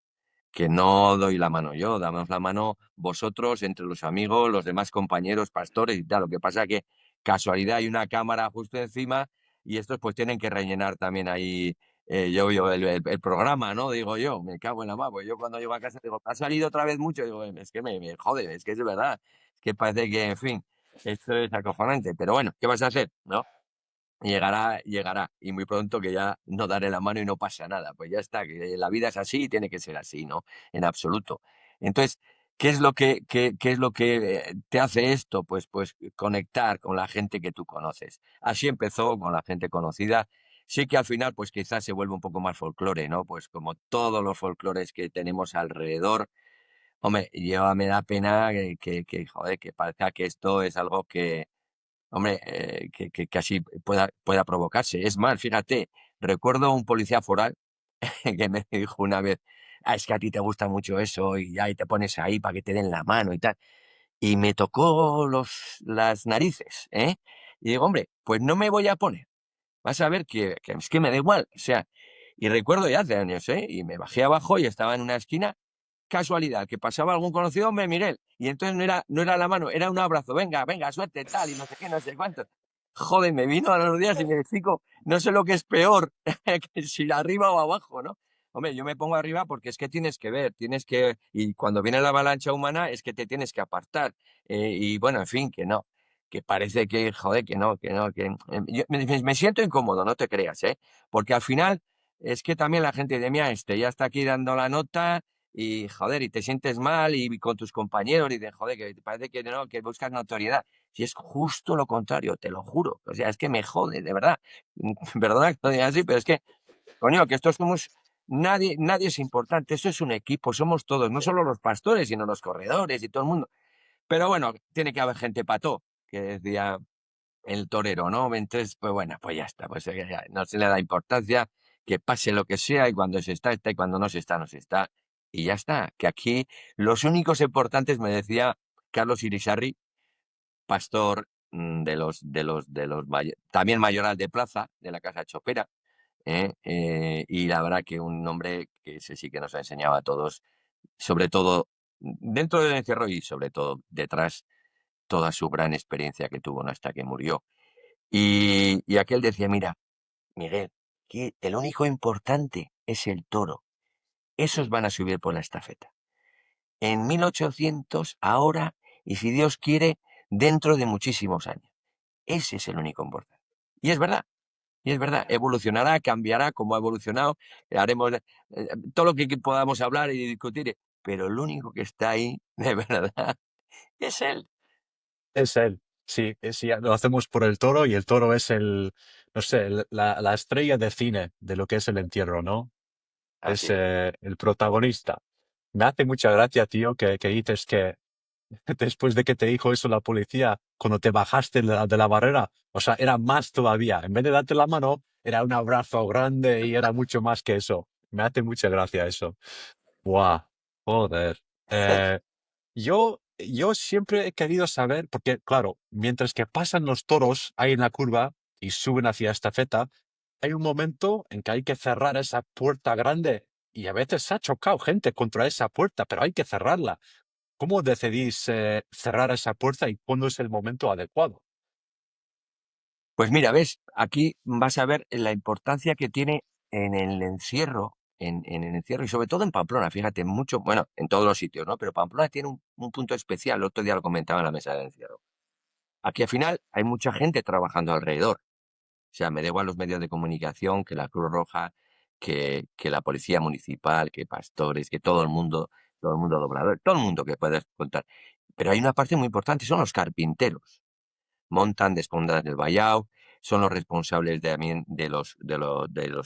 que no doy la mano yo, damos la mano vosotros, entre los amigos, los demás compañeros, pastores y tal. Lo que pasa que casualidad hay una cámara justo encima y estos pues tienen que rellenar también ahí el programa, ¿no? Digo yo, me cago en la mano. Pues yo cuando llego a casa digo, ¿ha salido otra vez mucho? Digo, es que me jode, es que es verdad. Es que parece que, en fin, esto es acojonante. Pero bueno, ¿qué vas a hacer? ¿No? Llegará, llegará, y muy pronto que ya no daré la mano y no pasa nada. Pues ya está, que la vida es así y tiene que ser así, ¿no? En absoluto. Entonces, qué es lo que te hace esto? Pues conectar con la gente que tú conoces. Así empezó con la gente conocida. Sí que al final, pues quizás se vuelve un poco más folclore, ¿no? Pues como todos los folclores que tenemos alrededor. Hombre, yo me da pena joder, que parezca que esto es algo que, hombre, que casi pueda provocarse. Es más, fíjate, recuerdo un policía foral que me dijo una vez, es que a ti te gusta mucho eso y ya y te pones ahí para que te den la mano y tal. Y me tocó las narices, ¿eh? Y digo, hombre, pues no me voy a poner. Vas a ver que es que me da igual. O sea, y recuerdo ya hace años, ¿eh? Y me bajé abajo y estaba en una esquina. Casualidad, que pasaba algún conocido, hombre, Miguel, y entonces no era la mano, era un abrazo, venga, venga, suerte, tal, y no sé qué, no sé cuánto. Joder, me vino a los días y me explico, no sé lo que es peor, que si arriba o abajo, ¿no? Hombre, yo me pongo arriba porque es que tienes que ver, y cuando viene la avalancha humana es que te tienes que apartar. Y bueno, en fin, que no, que parece que, joder, yo me siento incómodo, no te creas, ¿eh? Porque al final es que también la gente de mía, ya está aquí dando la nota y joder, y te sientes mal y con tus compañeros y de joder, que te parece que no, que buscas notoriedad. Si es justo lo contrario, te lo juro. O sea, es que me jode, de verdad. Perdona que lo diga así, pero es que, coño, que estos somos, nadie es importante, eso es un equipo, somos todos, no solo los pastores, sino los corredores y todo el mundo. Pero bueno, tiene que haber gente pato, que decía el torero, ¿no? Entonces, pues bueno, pues ya está, pues ya no se le da importancia, que pase lo que sea, y cuando se está, está, y cuando no se está, no se está, y ya está. Que aquí los únicos importantes, me decía Carlos Irisarri, pastor también mayoral de plaza, de la Casa Chopera, y la verdad que un hombre que ese sí que nos ha enseñado a todos, sobre todo dentro del encierro y sobre todo detrás, toda su gran experiencia que tuvo, ¿no? Hasta que murió. Y aquel decía, mira, Miguel, que el único importante es el toro. Esos van a subir por la estafeta. En 1800, ahora, y si Dios quiere, dentro de muchísimos años. Ese es el único importante. Y es verdad, y es verdad. Evolucionará, cambiará como ha evolucionado. Haremos todo lo que podamos hablar y discutir. Pero el único que está ahí, de verdad, es él. Es él. Sí, sí, lo hacemos por el toro y el toro es no sé, la estrella de cine de lo que es el entierro, ¿no? Es Así es. el protagonista. Me hace mucha gracia, tío, que dices que después de que te dijo eso la policía, cuando te bajaste de la barrera, o sea, era más todavía. En vez de darte la mano, era un abrazo grande y era mucho más que eso. Me hace mucha gracia eso. Buah, joder. Eh, yo siempre he querido saber, porque claro, mientras que pasan los toros ahí en la curva y suben hacia esta feta, hay un momento en que hay que cerrar esa puerta grande y a veces se ha chocado gente contra esa puerta, pero hay que cerrarla. ¿Cómo decidís cerrar esa puerta y cuándo es el momento adecuado? Pues mira, ves, aquí vas a ver la importancia que tiene en el encierro, en el encierro y sobre todo en Pamplona, fíjate, mucho, bueno, en todos los sitios, ¿no? Pero Pamplona tiene un punto especial, el otro día lo comentaba en la mesa del encierro. Aquí al final hay mucha gente trabajando alrededor. O sea, me da igual los medios de comunicación, que la Cruz Roja, que la policía municipal, que pastores, que todo el mundo doblador, todo el mundo que puedes contar. Pero hay una parte muy importante, son los carpinteros. Montan, desfondan el vallado, son los responsables también de los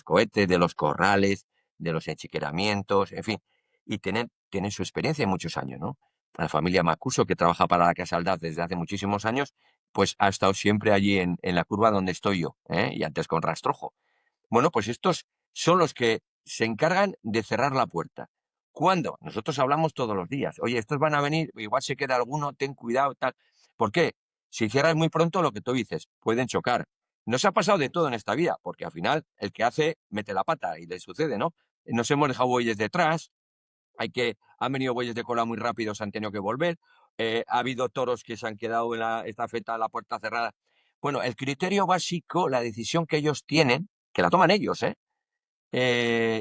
cohetes, de los corrales, de los enchiqueramientos, en fin. Y tienen su experiencia de muchos años, ¿no? La familia Macuso, que trabaja para la Casa Aldaz desde hace muchísimos años, pues ha estado siempre allí en la curva donde estoy yo, ¿eh? Y antes con Rastrojo. Bueno, pues estos son los que se encargan de cerrar la puerta. ¿Cuándo? Nosotros hablamos todos los días. Oye, estos van a venir, igual se queda alguno, ten cuidado, tal. ¿Por qué? Si cierras muy pronto, lo que tú dices, pueden chocar. Nos ha pasado de todo en esta vida, porque al final el que hace mete la pata y le sucede, ¿no? Nos hemos dejado bueyes detrás, han venido bueyes de cola muy rápidos, han tenido que volver. Ha habido toros que se han quedado en la estafeta, la puerta cerrada. Bueno, el criterio básico, la decisión que ellos tienen, que la toman ellos, ¿eh?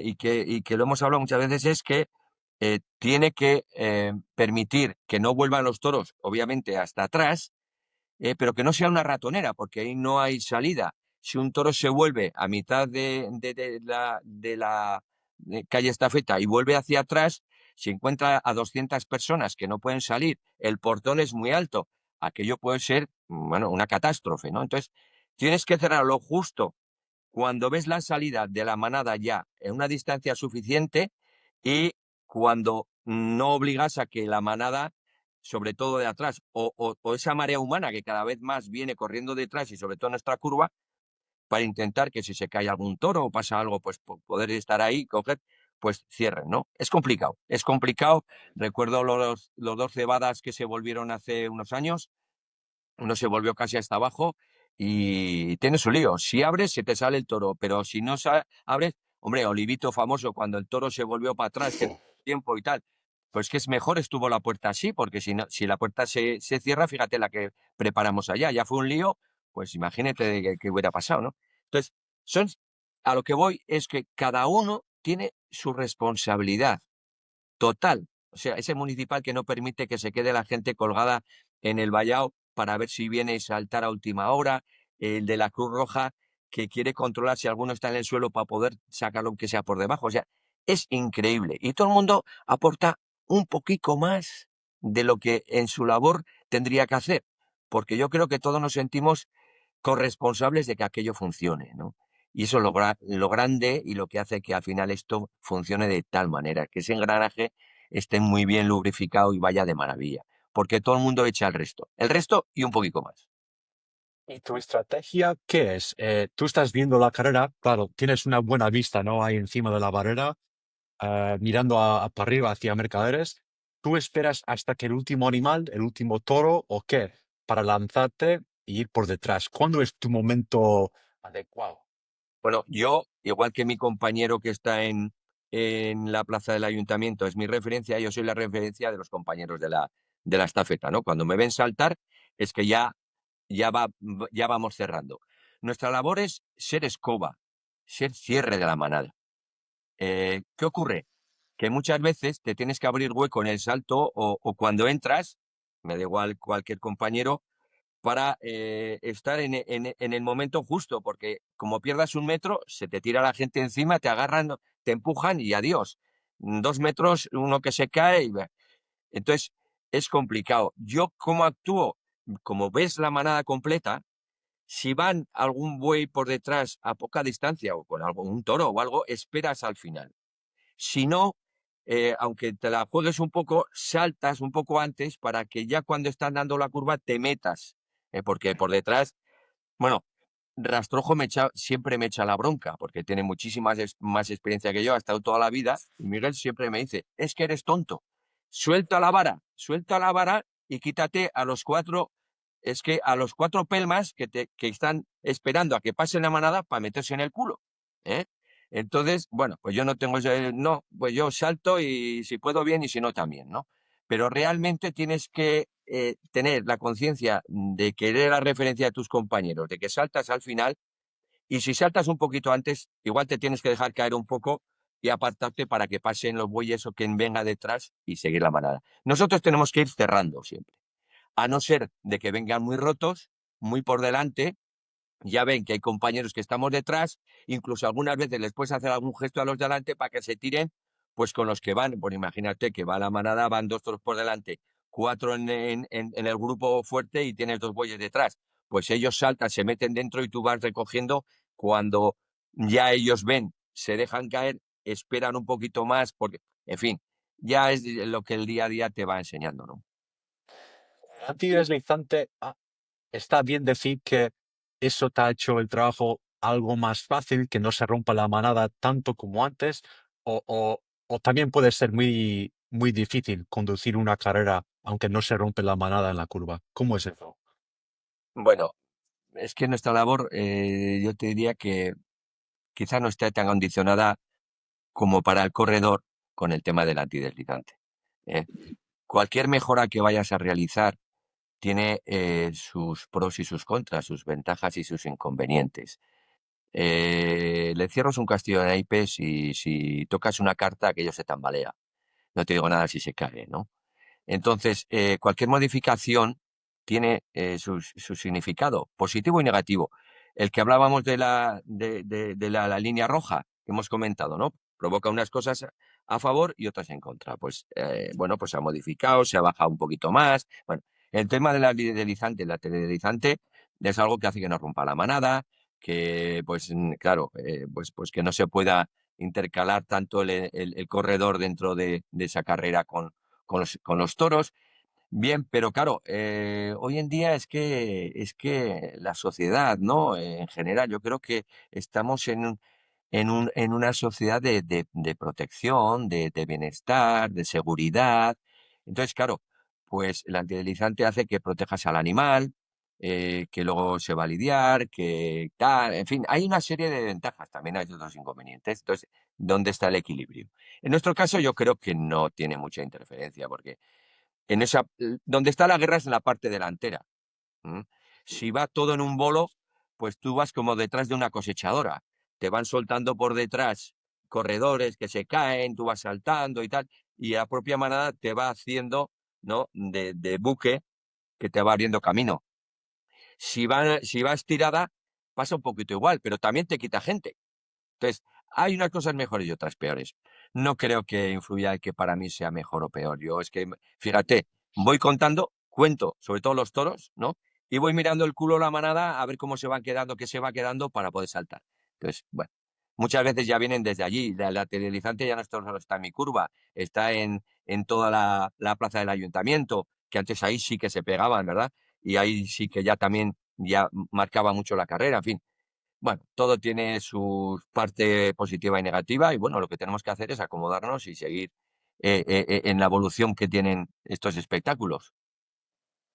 Y que lo hemos hablado muchas veces, es que tiene que permitir que no vuelvan los toros, obviamente, hasta atrás, pero que no sea una ratonera, porque ahí no hay salida. Si un toro se vuelve a mitad de calle Estafeta y vuelve hacia atrás, si encuentra a 200 personas que no pueden salir, el portón es muy alto, aquello puede ser, bueno, una catástrofe, ¿no? Entonces, tienes que cerrar lo justo cuando ves la salida de la manada ya en una distancia suficiente y cuando no obligas a que la manada, sobre todo de atrás, o esa marea humana que cada vez más viene corriendo detrás y sobre todo en nuestra curva, para intentar que si se cae algún toro o pasa algo, pues poder estar ahí, coger, pues cierren, ¿no? Es complicado, es complicado. Recuerdo los dos cebadas que se volvieron hace unos años, uno se volvió casi hasta abajo y tiene su lío. Si abres, se te sale el toro, pero si no abres, hombre, Olivito famoso, cuando el toro se volvió para atrás, que tiempo y tal, pues que es mejor estuvo la puerta así, porque si, no, si la puerta se cierra, fíjate la que preparamos allá, ya fue un lío, pues imagínate que hubiera pasado, ¿no? Entonces, son, a lo que voy es que cada uno tiene su responsabilidad total. O sea, ese municipal que no permite que se quede la gente colgada en el vallado para ver si viene a saltar a última hora, el de la Cruz Roja que quiere controlar si alguno está en el suelo para poder sacarlo aunque sea por debajo. O sea, es increíble. Y todo el mundo aporta un poquito más de lo que en su labor tendría que hacer. Porque yo creo que todos nos sentimos corresponsables de que aquello funcione, ¿no? Y eso es lo grande y lo que hace que al final esto funcione de tal manera, que ese engranaje esté muy bien lubrificado y vaya de maravilla, porque todo el mundo echa el resto y un poquito más. ¿Y tu estrategia qué es? Tú estás viendo la carrera, claro, tienes una buena vista, ¿no? Ahí encima de la barrera, mirando para arriba hacia Mercaderes. ¿Tú esperas hasta que el último animal, el último toro o qué, para lanzarte y ir por detrás? ¿Cuándo es tu momento adecuado? Bueno, yo, igual que mi compañero que está en la plaza del ayuntamiento, es mi referencia, yo soy la referencia de los compañeros de la estafeta, ¿no? Cuando me ven saltar, es que ya, va, ya vamos cerrando. Nuestra labor es ser escoba, ser cierre de la manada. ¿Qué ocurre? Que muchas veces te tienes que abrir hueco en el salto o cuando entras, me da igual cualquier compañero, para estar en el momento justo, porque como pierdas un metro, se te tira la gente encima, te agarran, te empujan y adiós. 2 metros, uno que se cae. Entonces, es complicado. ¿Yo cómo actúo? Como ves la manada completa, si van algún buey por detrás a poca distancia o con algún toro o algo, esperas al final. Si no, aunque te la juegues un poco, saltas un poco antes para que ya cuando estás dando la curva te metas, porque por detrás, bueno, Rastrojo siempre me echa la bronca, porque tiene muchísima más experiencia que yo, ha estado toda la vida, y Miguel siempre me dice, es que eres tonto, suelta la vara y quítate a los cuatro, es que a los cuatro pelmas que están esperando a que pase la manada para meterse en el culo. ¿Eh? Entonces, bueno, pues yo no tengo no, pues yo salto y si puedo bien y si no también, ¿no? Pero realmente tienes que tener la conciencia de querer la referencia de tus compañeros, de que saltas al final y si saltas un poquito antes, igual te tienes que dejar caer un poco y apartarte para que pasen los bueyes o quien venga detrás y seguir la manada. Nosotros tenemos que ir cerrando siempre, a no ser de que vengan muy rotos, muy por delante. Ya ven que hay compañeros que estamos detrás, incluso algunas veces les puedes hacer algún gesto a los de delante para que se tiren, pues con los que van, pues imagínate que va la manada, van dos toros por delante, cuatro en el grupo fuerte y tienes dos bueyes detrás. Pues ellos saltan, se meten dentro y tú vas recogiendo cuando ya ellos ven, se dejan caer, esperan un poquito más, porque, en fin, ya es lo que el día a día te va enseñando, ¿no? Antideslizante, está bien decir que eso te ha hecho el trabajo algo más fácil, que no se rompa la manada tanto como antes, o también puede ser muy, muy difícil conducir una carrera aunque no se rompe la manada en la curva. ¿Cómo es eso? Bueno, es que nuestra labor, yo te diría que quizá no esté tan condicionada como para el corredor con el tema del antideslizante. ¿Eh? Cualquier mejora que vayas a realizar tiene sus pros y sus contras, sus ventajas y sus inconvenientes. El encierro es un castillo de naipes y si tocas una carta, aquello se tambalea. No te digo nada si se cae, ¿no? Entonces, cualquier modificación tiene su significado, positivo y negativo. El que hablábamos de la línea roja que hemos comentado, ¿no? Provoca unas cosas a favor y otras en contra. Pues, bueno, pues se ha modificado, se ha bajado un poquito más. Bueno, el tema de la teledeslizante es algo que hace que no rompa la manada, que, pues, claro, pues que no se pueda intercalar tanto el corredor dentro de esa carrera con los toros. Bien, pero claro, hoy en día es que la sociedad, ¿no? En general, yo creo que estamos en una sociedad de protección, de bienestar, de seguridad. Entonces, claro, pues el antideslizante hace que protejas al animal, que luego se va a lidiar, que tal, en fin, hay una serie de ventajas, también hay otros inconvenientes. Entonces, ¿dónde está el equilibrio? En nuestro caso, yo creo que no tiene mucha interferencia, porque donde está la guerra es en la parte delantera. ¿M? Si va todo en un bolo, pues tú vas como detrás de una cosechadora. Te van soltando por detrás corredores que se caen, tú vas saltando y tal, y la propia manada te va haciendo, ¿no? de buque que te va abriendo camino. Si vas tirada, pasa un poquito igual, pero también te quita gente. Entonces, hay unas cosas mejores y otras peores. No creo que influya el que para mí sea mejor o peor. Yo es que, fíjate, voy contando, cuento sobre todo los toros, ¿no? Y voy mirando el culo de la manada a ver cómo se van quedando, qué se va quedando para poder saltar. Entonces, bueno, muchas veces ya vienen desde allí. La teledeslizante ya no solo está en mi curva, está en toda la plaza del ayuntamiento, que antes ahí sí que se pegaban, ¿verdad? Y ahí sí que ya también ya marcaba mucho la carrera, en fin. Bueno, todo tiene su parte positiva y negativa y bueno, lo que tenemos que hacer es acomodarnos y seguir en la evolución que tienen estos espectáculos.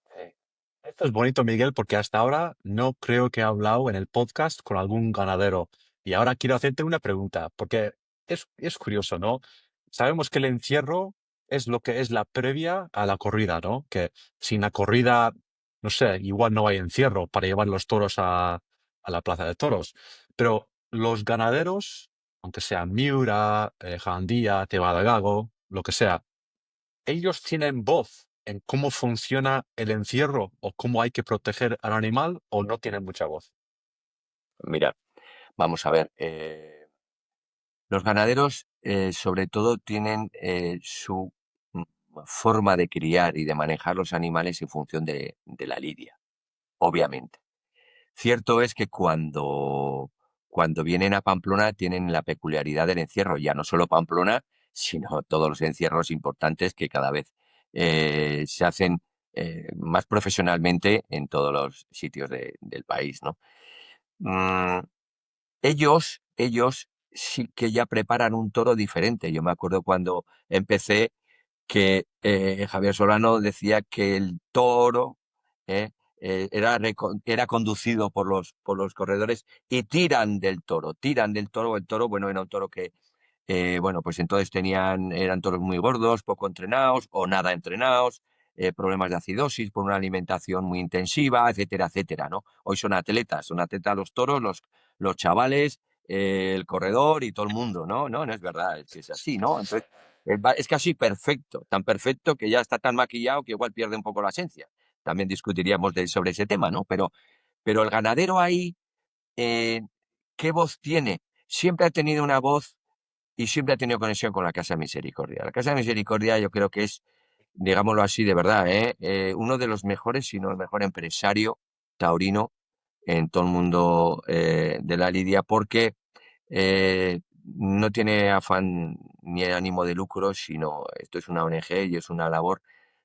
Sí. Esto es bonito, Miguel, porque hasta ahora no creo que he hablado en el podcast con algún ganadero. Y ahora quiero hacerte una pregunta, porque es curioso, ¿no? Sabemos que el encierro es lo que es la previa a la corrida, ¿no? Que sin la corrida, no sé, igual no hay encierro para llevar los toros a la plaza de toros. Pero los ganaderos, aunque sea Miura, Jandía, Gago, lo que sea, ellos tienen voz en cómo funciona el encierro o cómo hay que proteger al animal o no tienen mucha voz. Mira, vamos a ver, los ganaderos sobre todo tienen su forma de criar y de manejar los animales en función de la lidia, obviamente. Cierto es que cuando vienen a Pamplona tienen la peculiaridad del encierro, ya no solo Pamplona, sino todos los encierros importantes que cada vez se hacen más profesionalmente en todos los sitios del país, ¿no? Mm, ellos sí que ya preparan un toro diferente. Yo me acuerdo cuando empecé que Javier Solano decía que el toro eh, era conducido por los corredores y tiran del toro. El toro, bueno, era un toro que, bueno, pues entonces eran toros muy gordos, poco entrenados o nada entrenados, problemas de acidosis por una alimentación muy intensiva, etcétera, etcétera, ¿no? Hoy son atletas los toros, los chavales, el corredor y todo el mundo, ¿no? No, no es verdad, es que es así, ¿no? Entonces, es casi perfecto, tan perfecto que ya está tan maquillado que igual pierde un poco la esencia. También discutiríamos sobre ese tema, ¿no? Pero el ganadero ahí, eh, ¿qué voz tiene? Siempre ha tenido una voz y siempre ha tenido conexión con la Casa de Misericordia. La Casa de Misericordia yo creo que es, digámoslo así, de verdad, uno de los mejores, si no el mejor empresario taurino en todo el mundo de la lidia, porque no tiene afán ni ánimo de lucro, sino esto es una ONG y es una labor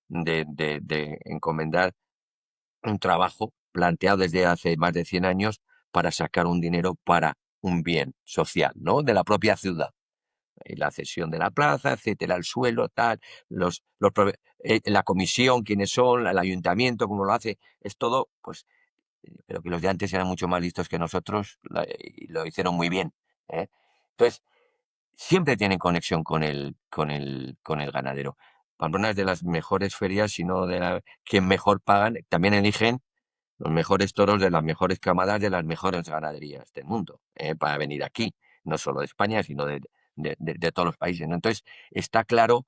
de encomendar un trabajo planteado desde hace más de 100 años para sacar un dinero para un bien social, ¿no? De la propia ciudad. La cesión de la plaza, etcétera, el suelo, tal, la comisión, quiénes son, el ayuntamiento, cómo lo hace, es todo, pues, pero que los de antes eran mucho más listos que nosotros y lo hicieron muy bien. ¿Eh? Entonces, siempre tienen conexión con el ganadero. Pamplona es de las mejores ferias, sino de la que mejor pagan. También eligen los mejores toros de las mejores camadas de las mejores ganaderías del mundo para venir aquí, no solo de España, sino de todos los países, ¿no? Entonces, está claro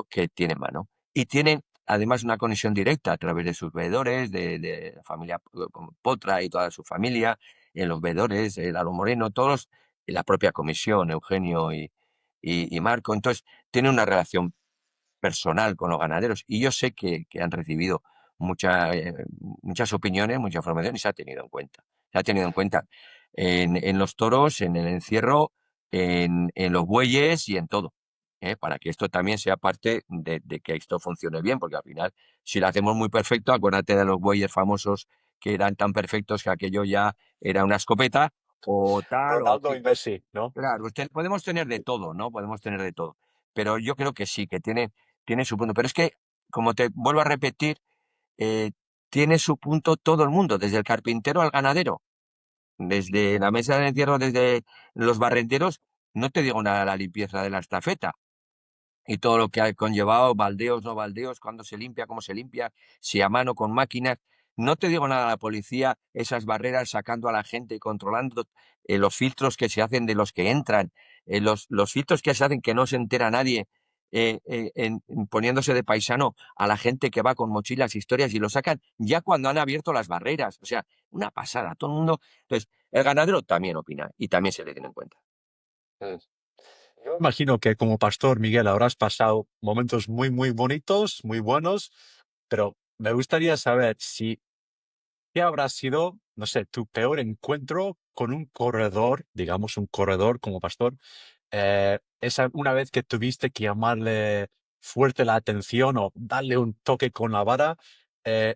que tienen mano. Y tienen además una conexión directa a través de sus veedores, de la familia como Potra y toda su familia, en los veedores, Lalo Moreno, todos, y la propia comisión, Eugenio y Marco. Entonces, tiene una relación personal con los ganaderos. Y yo sé que han recibido muchas opiniones, mucha información y se ha tenido en cuenta. Se ha tenido en cuenta en los toros, en el encierro, en los bueyes y en todo. Para que esto también sea parte de que esto funcione bien, porque al final, si lo hacemos muy perfecto, acuérdate de los bueyes famosos que eran tan perfectos que aquello ya era una escopeta o tal, o Ronaldo y Messi, ¿no? claro, podemos tener de todo, ¿no? Podemos tener de todo. Pero yo creo que sí, que tiene su punto. Pero es que, como te vuelvo a repetir, eh, tiene su punto todo el mundo, desde el carpintero al ganadero, desde la mesa de entierro, desde los barrenderos, no te digo nada de la limpieza de la estafeta, y todo lo que ha conllevado, baldeos, no baldeos, cuándo se limpia, cómo se limpia, si a mano, con máquinas. No te digo nada, la policía, esas barreras sacando a la gente y controlando los filtros que se hacen de los que entran, los filtros que se hacen que no se entera nadie, poniéndose de paisano a la gente que va con mochilas, historias y lo sacan ya cuando han abierto las barreras. O sea, una pasada, todo el mundo. Entonces, el ganadero también opina y también se le tiene en cuenta. Mm. Yo imagino que como pastor, Miguel, habrás pasado momentos muy, muy bonitos, muy buenos, pero me gustaría saber si qué habrá sido, no sé, tu peor encuentro con un corredor, digamos un corredor como pastor, esa una vez que tuviste que llamarle fuerte la atención o darle un toque con la vara,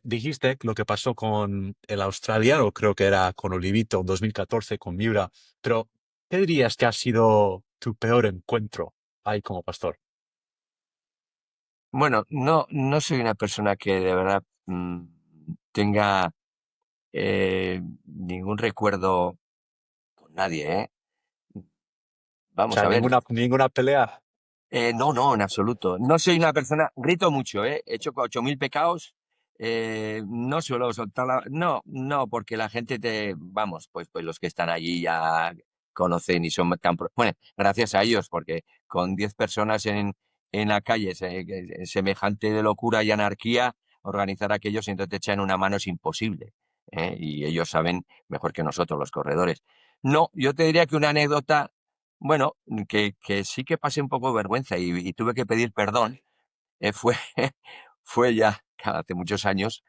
dijiste lo que pasó con el australiano, creo que era con Olivito en 2014 con Miura, pero ¿qué dirías que ha sido tu peor encuentro ahí como pastor? Bueno, no soy una persona que de verdad tenga ningún recuerdo con nadie, ¿eh? O Vamos sea, a ver. ninguna pelea. No, en absoluto. No soy una persona, grito mucho, ¿eh? He hecho 8000 pecados, no suelo soltar no, porque la gente vamos, pues los que están allí ya conocen y son bueno, gracias a ellos, porque con 10 personas en la calle, semejante de locura y anarquía, organizar aquello sin que te echan una mano es imposible, ¿eh? Y ellos saben mejor que nosotros, los corredores. No, yo te diría que una anécdota bueno, que sí que pasé un poco de vergüenza y tuve que pedir perdón, fue, fue ya hace muchos años,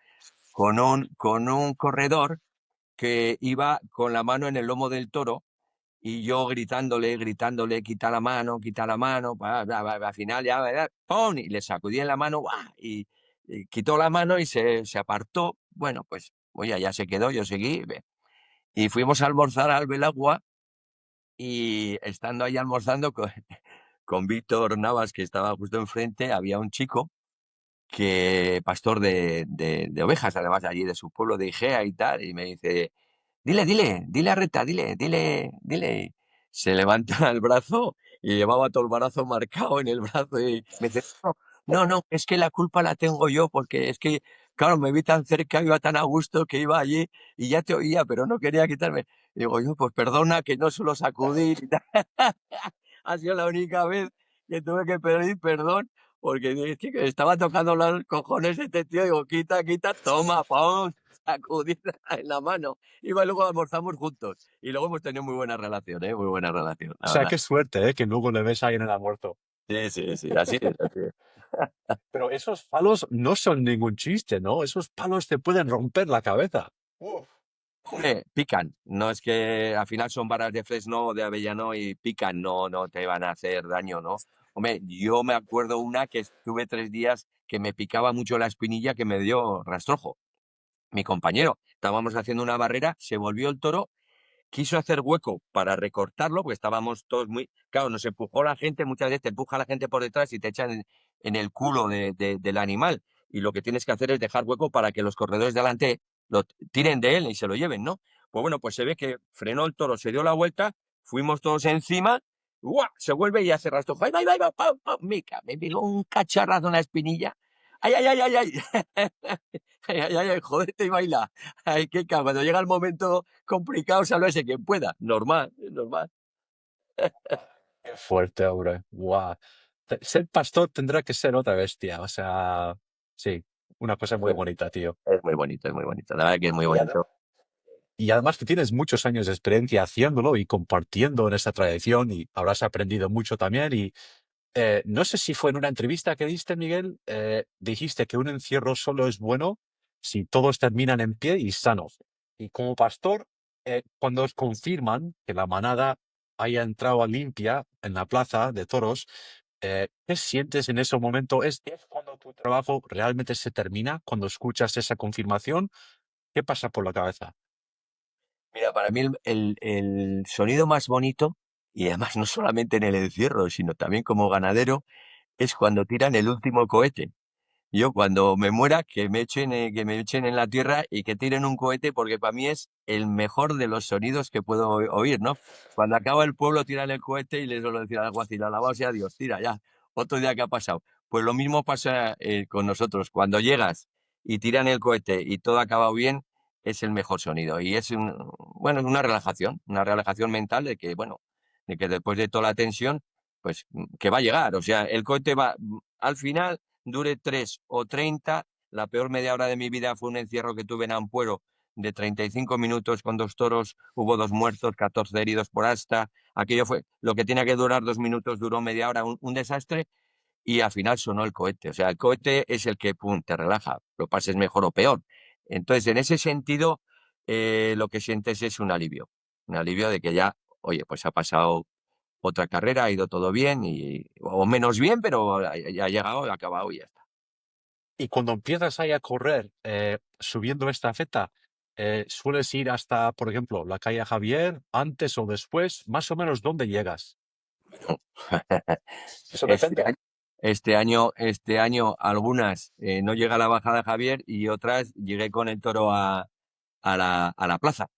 con un corredor que iba con la mano en el lomo del toro y yo gritándole, quita la mano, al final ya, ¿verdad? ¡Pum! Y le sacudí en la mano, ¡guau! Y quitó la mano y se apartó. Bueno, pues, oye, ya se quedó, yo seguí. Y fuimos a almorzar al Belagua y estando ahí almorzando con Víctor Navas, que estaba justo enfrente, había un chico pastor de ovejas, además allí de su pueblo de Igea y tal, y me dice, dile a Reta, dile. Se levanta el brazo y llevaba todo el brazo marcado en el brazo y me dice, no, es que la culpa la tengo yo porque es que, claro, me vi tan cerca, iba tan a gusto que iba allí y ya te oía, pero no quería quitarme. Digo yo, pues perdona que no suelo sacudir y tal. Ha sido la única vez que tuve que pedir perdón porque es que estaba tocando los cojones este tío, digo, quita, toma, pum, sacudida en la mano. Y luego almorzamos juntos. Y luego hemos tenido muy buena relación, ¿eh? Muy buena relación, O la sea, verdad. qué suerte, ¿eh? Que luego le ves ahí en el almuerzo. Sí, así es, así es. Pero esos palos no son ningún chiste, ¿no? Esos palos te pueden romper la cabeza. Uf. Hombre, pican. No es que al final son varas de fresno o de avellano y pican, no te van a hacer daño, ¿no? Hombre, yo me acuerdo una que estuve 3 días que me picaba mucho la espinilla que me dio rastrojo. Mi compañero, estábamos haciendo una barrera, se volvió el toro, quiso hacer hueco para recortarlo, porque estábamos todos muy... Claro, nos empujó la gente, muchas veces te empuja la gente por detrás y te echan en el culo del animal. Y lo que tienes que hacer es dejar hueco para que los corredores de delante lo tiren de él y se lo lleven, ¿no? Pues bueno, pues se ve que frenó el toro, se dio la vuelta, fuimos todos encima, ¡guau! Se vuelve y hace rastro. ¡Ay, ay, ay, ay, pam, pam! Me pegó un cacharrazo en la espinilla. ¡Ay, ay, ay, ay, ay! ¡Ay, ay, ay, ay! ¡Jodete y baila! ¡Ay, qué cabrón! Cuando llega el momento complicado, sálvese quien pueda. Normal, es normal. Qué fuerte, hombre. Guau. Ser pastor tendrá que ser otra bestia. O sea, sí, una cosa muy bonita, tío. Es muy bonito, es muy bonito. La verdad que es muy Y, ade- bonito. y además que tienes muchos años de experiencia haciéndolo y compartiendo en esta tradición y habrás aprendido mucho también. Y no sé si fue en una entrevista que diste, Miguel, dijiste que un encierro solo es bueno si todos terminan en pie y sanos. Y como pastor, cuando os confirman que la manada haya entrado a limpia en la plaza de toros, ¿qué sientes en ese momento? ¿Es cuando tu trabajo realmente se termina? Cuando escuchas esa confirmación, ¿qué pasa por la cabeza? Mira, para mí el sonido más bonito, y además no solamente en el encierro, sino también como ganadero, es cuando tiran el último cohete. Yo cuando me muera, que me echen en la tierra y que tiren un cohete, porque para mí es el mejor de los sonidos que puedo oír, ¿no? Cuando acaba el pueblo, tiran el cohete y les suelo decir al alguacil, alabado sea Dios, tira ya, otro día que ha pasado. Pues lo mismo pasa con nosotros. Cuando llegas y tiran el cohete y todo ha acabado bien, es el mejor sonido. Y es bueno, una relajación mental de que, bueno, de que después de toda la tensión, pues que va a llegar. O sea, el cohete va, al final dure 3 o 30. La peor media hora de mi vida fue un encierro que tuve en Ampuero de 35 minutos con 2 toros, hubo 2 muertos, 14 heridos por asta. Aquello fue lo que tenía que durar 2 minutos, duró media hora, un desastre y al final sonó el cohete. O sea, el cohete es el que pum, te relaja, lo pases mejor o peor. Entonces, en ese sentido, lo que sientes es un alivio de que ya, oye, pues ha pasado otra carrera, ha ido todo bien, o menos bien, pero ya ha llegado, ha acabado y ya está. Y cuando empiezas ahí a correr, subiendo esta feta, ¿sueles ir hasta, por ejemplo, la calle Javier, antes o después? Más o menos, ¿dónde llegas? Eso Este depende. año, este año algunas no llega a la bajada Javier y otras llegué con el toro a la plaza.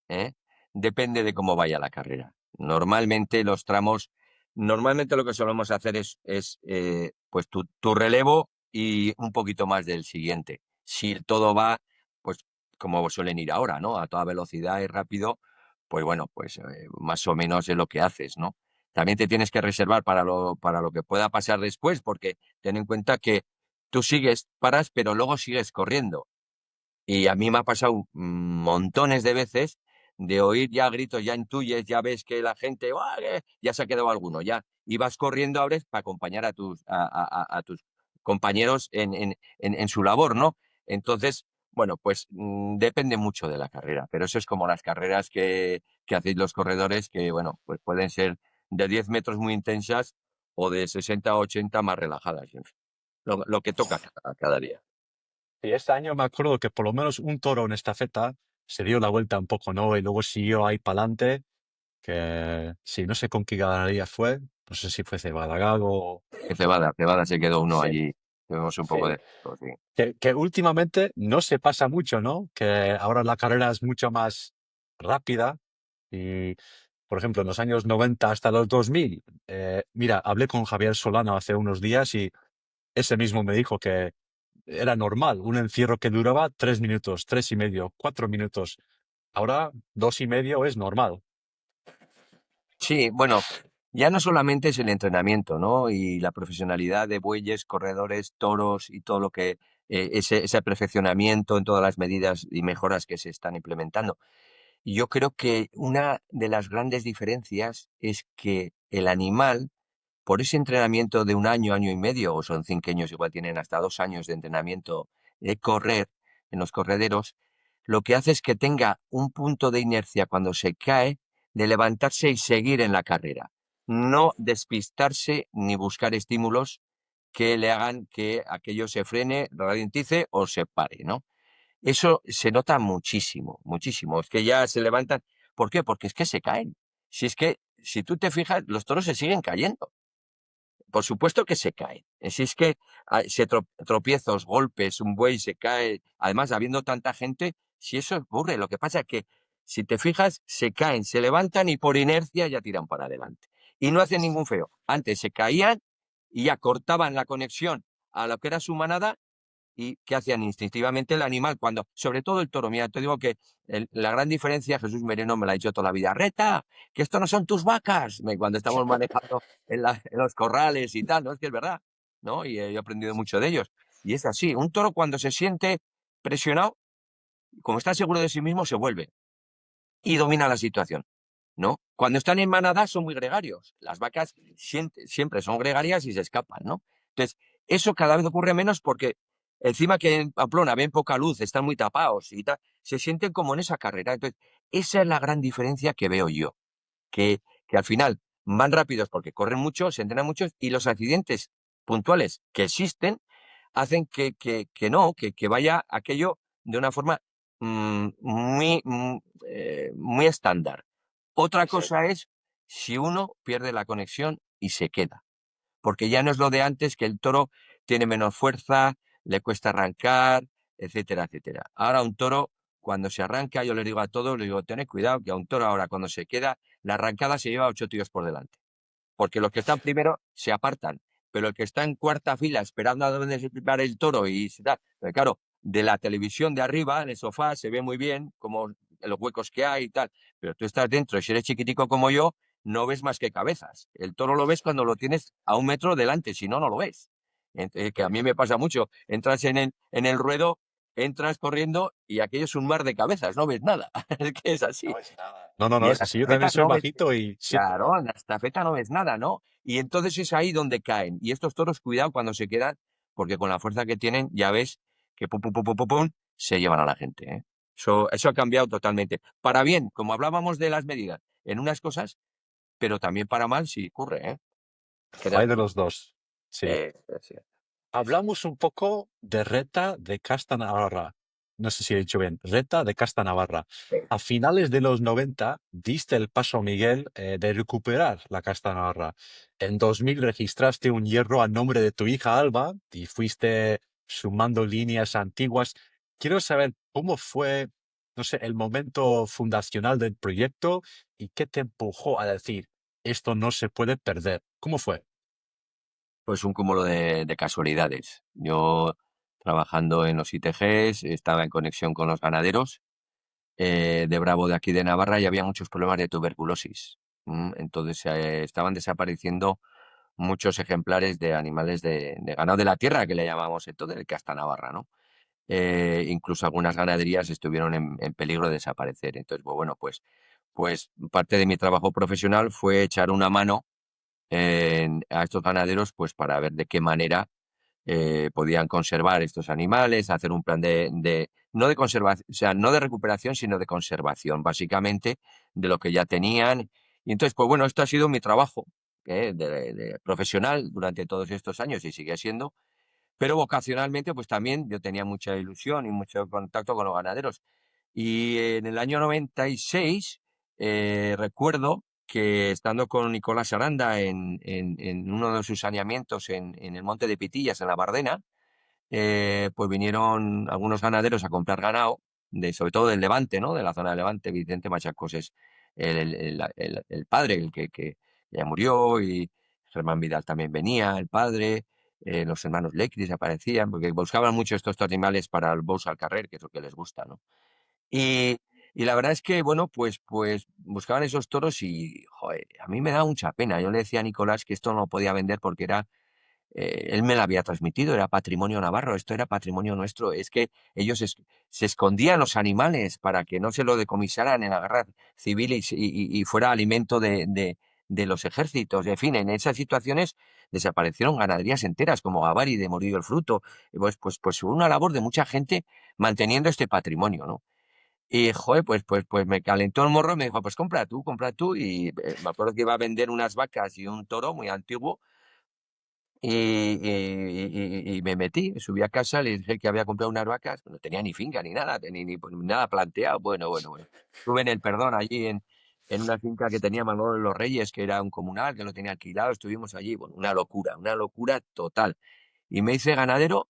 ¿Eh? Depende de cómo vaya la carrera. Normalmente lo que solemos hacer es pues tu relevo y un poquito más del siguiente. Si todo va, pues como suelen ir ahora, ¿no? A toda velocidad y rápido, pues bueno, pues más o menos es lo que haces, ¿no? También te tienes que reservar para lo que pueda pasar después, porque ten en cuenta que tú sigues, paras, pero luego sigues corriendo. Y a mí me ha pasado montones de veces de oír ya gritos, ya intuyes, ya ves que la gente, ¡ah! Ya se ha quedado alguno, ya. Y vas corriendo ahora para acompañar a tus compañeros en su labor, ¿no? Entonces, Bueno, pues depende mucho de la carrera, pero eso es como las carreras que hacéis los corredores, que bueno, pues pueden ser de 10 metros muy intensas o de 60 a 80 más relajadas. En fin, lo que toca cada día. Y este año me acuerdo que por lo menos un toro en estafeta se dio la vuelta un poco, ¿no? Y luego siguió ahí para adelante, que sí, no sé con qué ganadería fue, no sé si fue Cebada-Gago. Que Cebada se quedó uno Sí, allí. Tuvimos un poco sí. de esto, sí. Que últimamente no se pasa mucho, ¿no? Que ahora la carrera es mucho más rápida y, por ejemplo, en los años 90 hasta los 2000, mira, hablé con Javier Solano hace unos días y ese mismo me dijo que era normal, un encierro que duraba 3 minutos, 3 y medio, 4 minutos. Ahora 2 y medio es normal. Sí, bueno, ya no solamente es el entrenamiento, ¿no? Y la profesionalidad de bueyes, corredores, toros y todo lo que ese perfeccionamiento en todas las medidas y mejoras que se están implementando. Yo creo que una de las grandes diferencias es que el animal, por ese entrenamiento de un año, año y medio, o son 5 años, igual tienen hasta 2 años de entrenamiento de correr en los correderos, lo que hace es que tenga un punto de inercia cuando se cae, de levantarse y seguir en la carrera. No despistarse ni buscar estímulos que le hagan que aquello se frene, ralentice o se pare, ¿no? Eso se nota muchísimo, muchísimo. Es que ya se levantan. ¿Por qué? Porque es que se caen. Si es que, si tú te fijas, los toros se siguen cayendo. Por supuesto que se caen. Si es que tropiezos, golpes, un buey se cae, además habiendo tanta gente, si eso ocurre, lo que pasa es que si te fijas, se caen, se levantan y por inercia ya tiran para adelante. Y no hacen ningún feo. Antes se caían y ya cortaban la conexión a lo que era su manada y qué hacían instintivamente el animal cuando, sobre todo el toro. Mira, te digo que la gran diferencia, Jesús Merino me lo ha dicho toda la vida, Reta, que esto no son tus vacas, cuando estamos manejando en los corrales y tal, ¿no? Es que es verdad, ¿no? Y yo he aprendido mucho de ellos. Y es así, un toro cuando se siente presionado, como está seguro de sí mismo, se vuelve y domina la situación, ¿no? Cuando están en manada son muy gregarios. Las vacas siempre son gregarias y se escapan, ¿no? Entonces, eso cada vez ocurre menos porque encima que en Pamplona ven poca luz, están muy tapados y tal, se sienten como en esa carrera. Entonces, esa es la gran diferencia que veo yo, que al final van rápidos porque corren mucho, se entrenan mucho y los accidentes puntuales que existen hacen que vaya aquello de una forma muy estándar. Otra Sí. cosa es si uno pierde la conexión y se queda, porque ya no es lo de antes, que el toro tiene menos fuerza, le cuesta arrancar, etcétera, etcétera. Ahora un toro, cuando se arranca, yo les digo a todos, les digo, tened cuidado, que a un toro ahora cuando se queda, la arrancada se lleva 8 tíos por delante porque los que están primero se apartan, pero el que está en cuarta fila esperando a dónde se prepara el toro y se da, pero claro, de la televisión de arriba, en el sofá, se ve muy bien como los huecos que hay y tal, pero tú estás dentro y si eres chiquitico como yo, no ves más que cabezas. El toro lo ves cuando lo tienes a 1 metro delante, si no, no lo ves. Que a mí me pasa mucho, entras en el ruedo, entras corriendo y aquello es un mar de cabezas, no ves nada. Es que es No así. ves nada. No, no, Y no, en es la así. Yo también estafeta soy no ves, bajito y siento, claro, en la estafeta no ves nada, ¿no? Y entonces es ahí donde caen. Y estos toros, cuidado cuando se quedan, porque con la fuerza que tienen, ya ves que pum, pum, pum, pum, pum, pum, se llevan a la gente, ¿eh? Eso ha cambiado totalmente. Para bien, como hablábamos de las medidas, en unas cosas, pero también para mal si ocurre, ¿eh? hay de Créate. los dos. Sí. Sí. Hablamos un poco de Reta de Casta Navarra. No sé si he dicho bien. Reta de Casta Navarra. A finales de los 90 diste el paso a Miguel de recuperar la Casta Navarra. En 2000 registraste un hierro a nombre de tu hija Alba y fuiste sumando líneas antiguas. Quiero saber cómo fue, no sé, el momento fundacional del proyecto y qué te empujó a decir, esto no se puede perder. ¿Cómo fue? Pues un cúmulo de casualidades. Yo, trabajando en los ITGs, estaba en conexión con los ganaderos de Bravo de aquí de Navarra y había muchos problemas de tuberculosis. Entonces estaban desapareciendo muchos ejemplares de animales de ganado de la tierra, que le llamamos entonces, el que hasta Navarra, ¿no? Incluso algunas ganaderías estuvieron en peligro de desaparecer. Entonces, bueno, pues parte de mi trabajo profesional fue echar una mano a estos ganaderos, pues para ver de qué manera podían conservar estos animales, hacer un plan no de conservación, o sea, no de recuperación, sino de conservación, básicamente, de lo que ya tenían. Y entonces, pues bueno, esto ha sido mi trabajo de profesional durante todos estos años y sigue siendo, pero vocacionalmente, pues también yo tenía mucha ilusión y mucho contacto con los ganaderos. Y en el año 96 recuerdo que estando con Nicolás Aranda en uno de sus saneamientos en el Monte de Pitillas, en la Bardena, pues vinieron algunos ganaderos a comprar ganado, sobre todo del Levante, ¿no? De la zona de Levante. Vicente Machacos es el padre, que ya murió, y Germán Vidal también venía, el padre, los hermanos Lecris aparecían, porque buscaban mucho estos animales para el Bous al Carrer, que es lo que les gusta, ¿no? Y, y la verdad es que, bueno, pues buscaban esos toros y, joder, a mí me da mucha pena. Yo le decía a Nicolás que esto no lo podía vender porque él me lo había transmitido, era patrimonio navarro, esto era patrimonio nuestro. Es que ellos se escondían los animales para que no se lo decomisaran en la guerra civil y fuera alimento de los ejércitos. En fin, en esas situaciones desaparecieron ganaderías enteras, como Gavari de Morillo el Fruto. Pues hubo una labor de mucha gente manteniendo este patrimonio, ¿no? Y, joder, pues me calentó el morro y me dijo, pues compra tú. Y me acuerdo que iba a vender unas vacas y un toro muy antiguo. Y me metí, subí a casa, le dije que había comprado unas vacas, no tenía ni finca ni nada, ni nada planteado. Bueno. Estuve en el Perdón, allí en una finca que tenía Manuel de los Reyes, que era un comunal, que lo tenía alquilado, estuvimos allí, bueno, una locura total. Y me hice ganadero,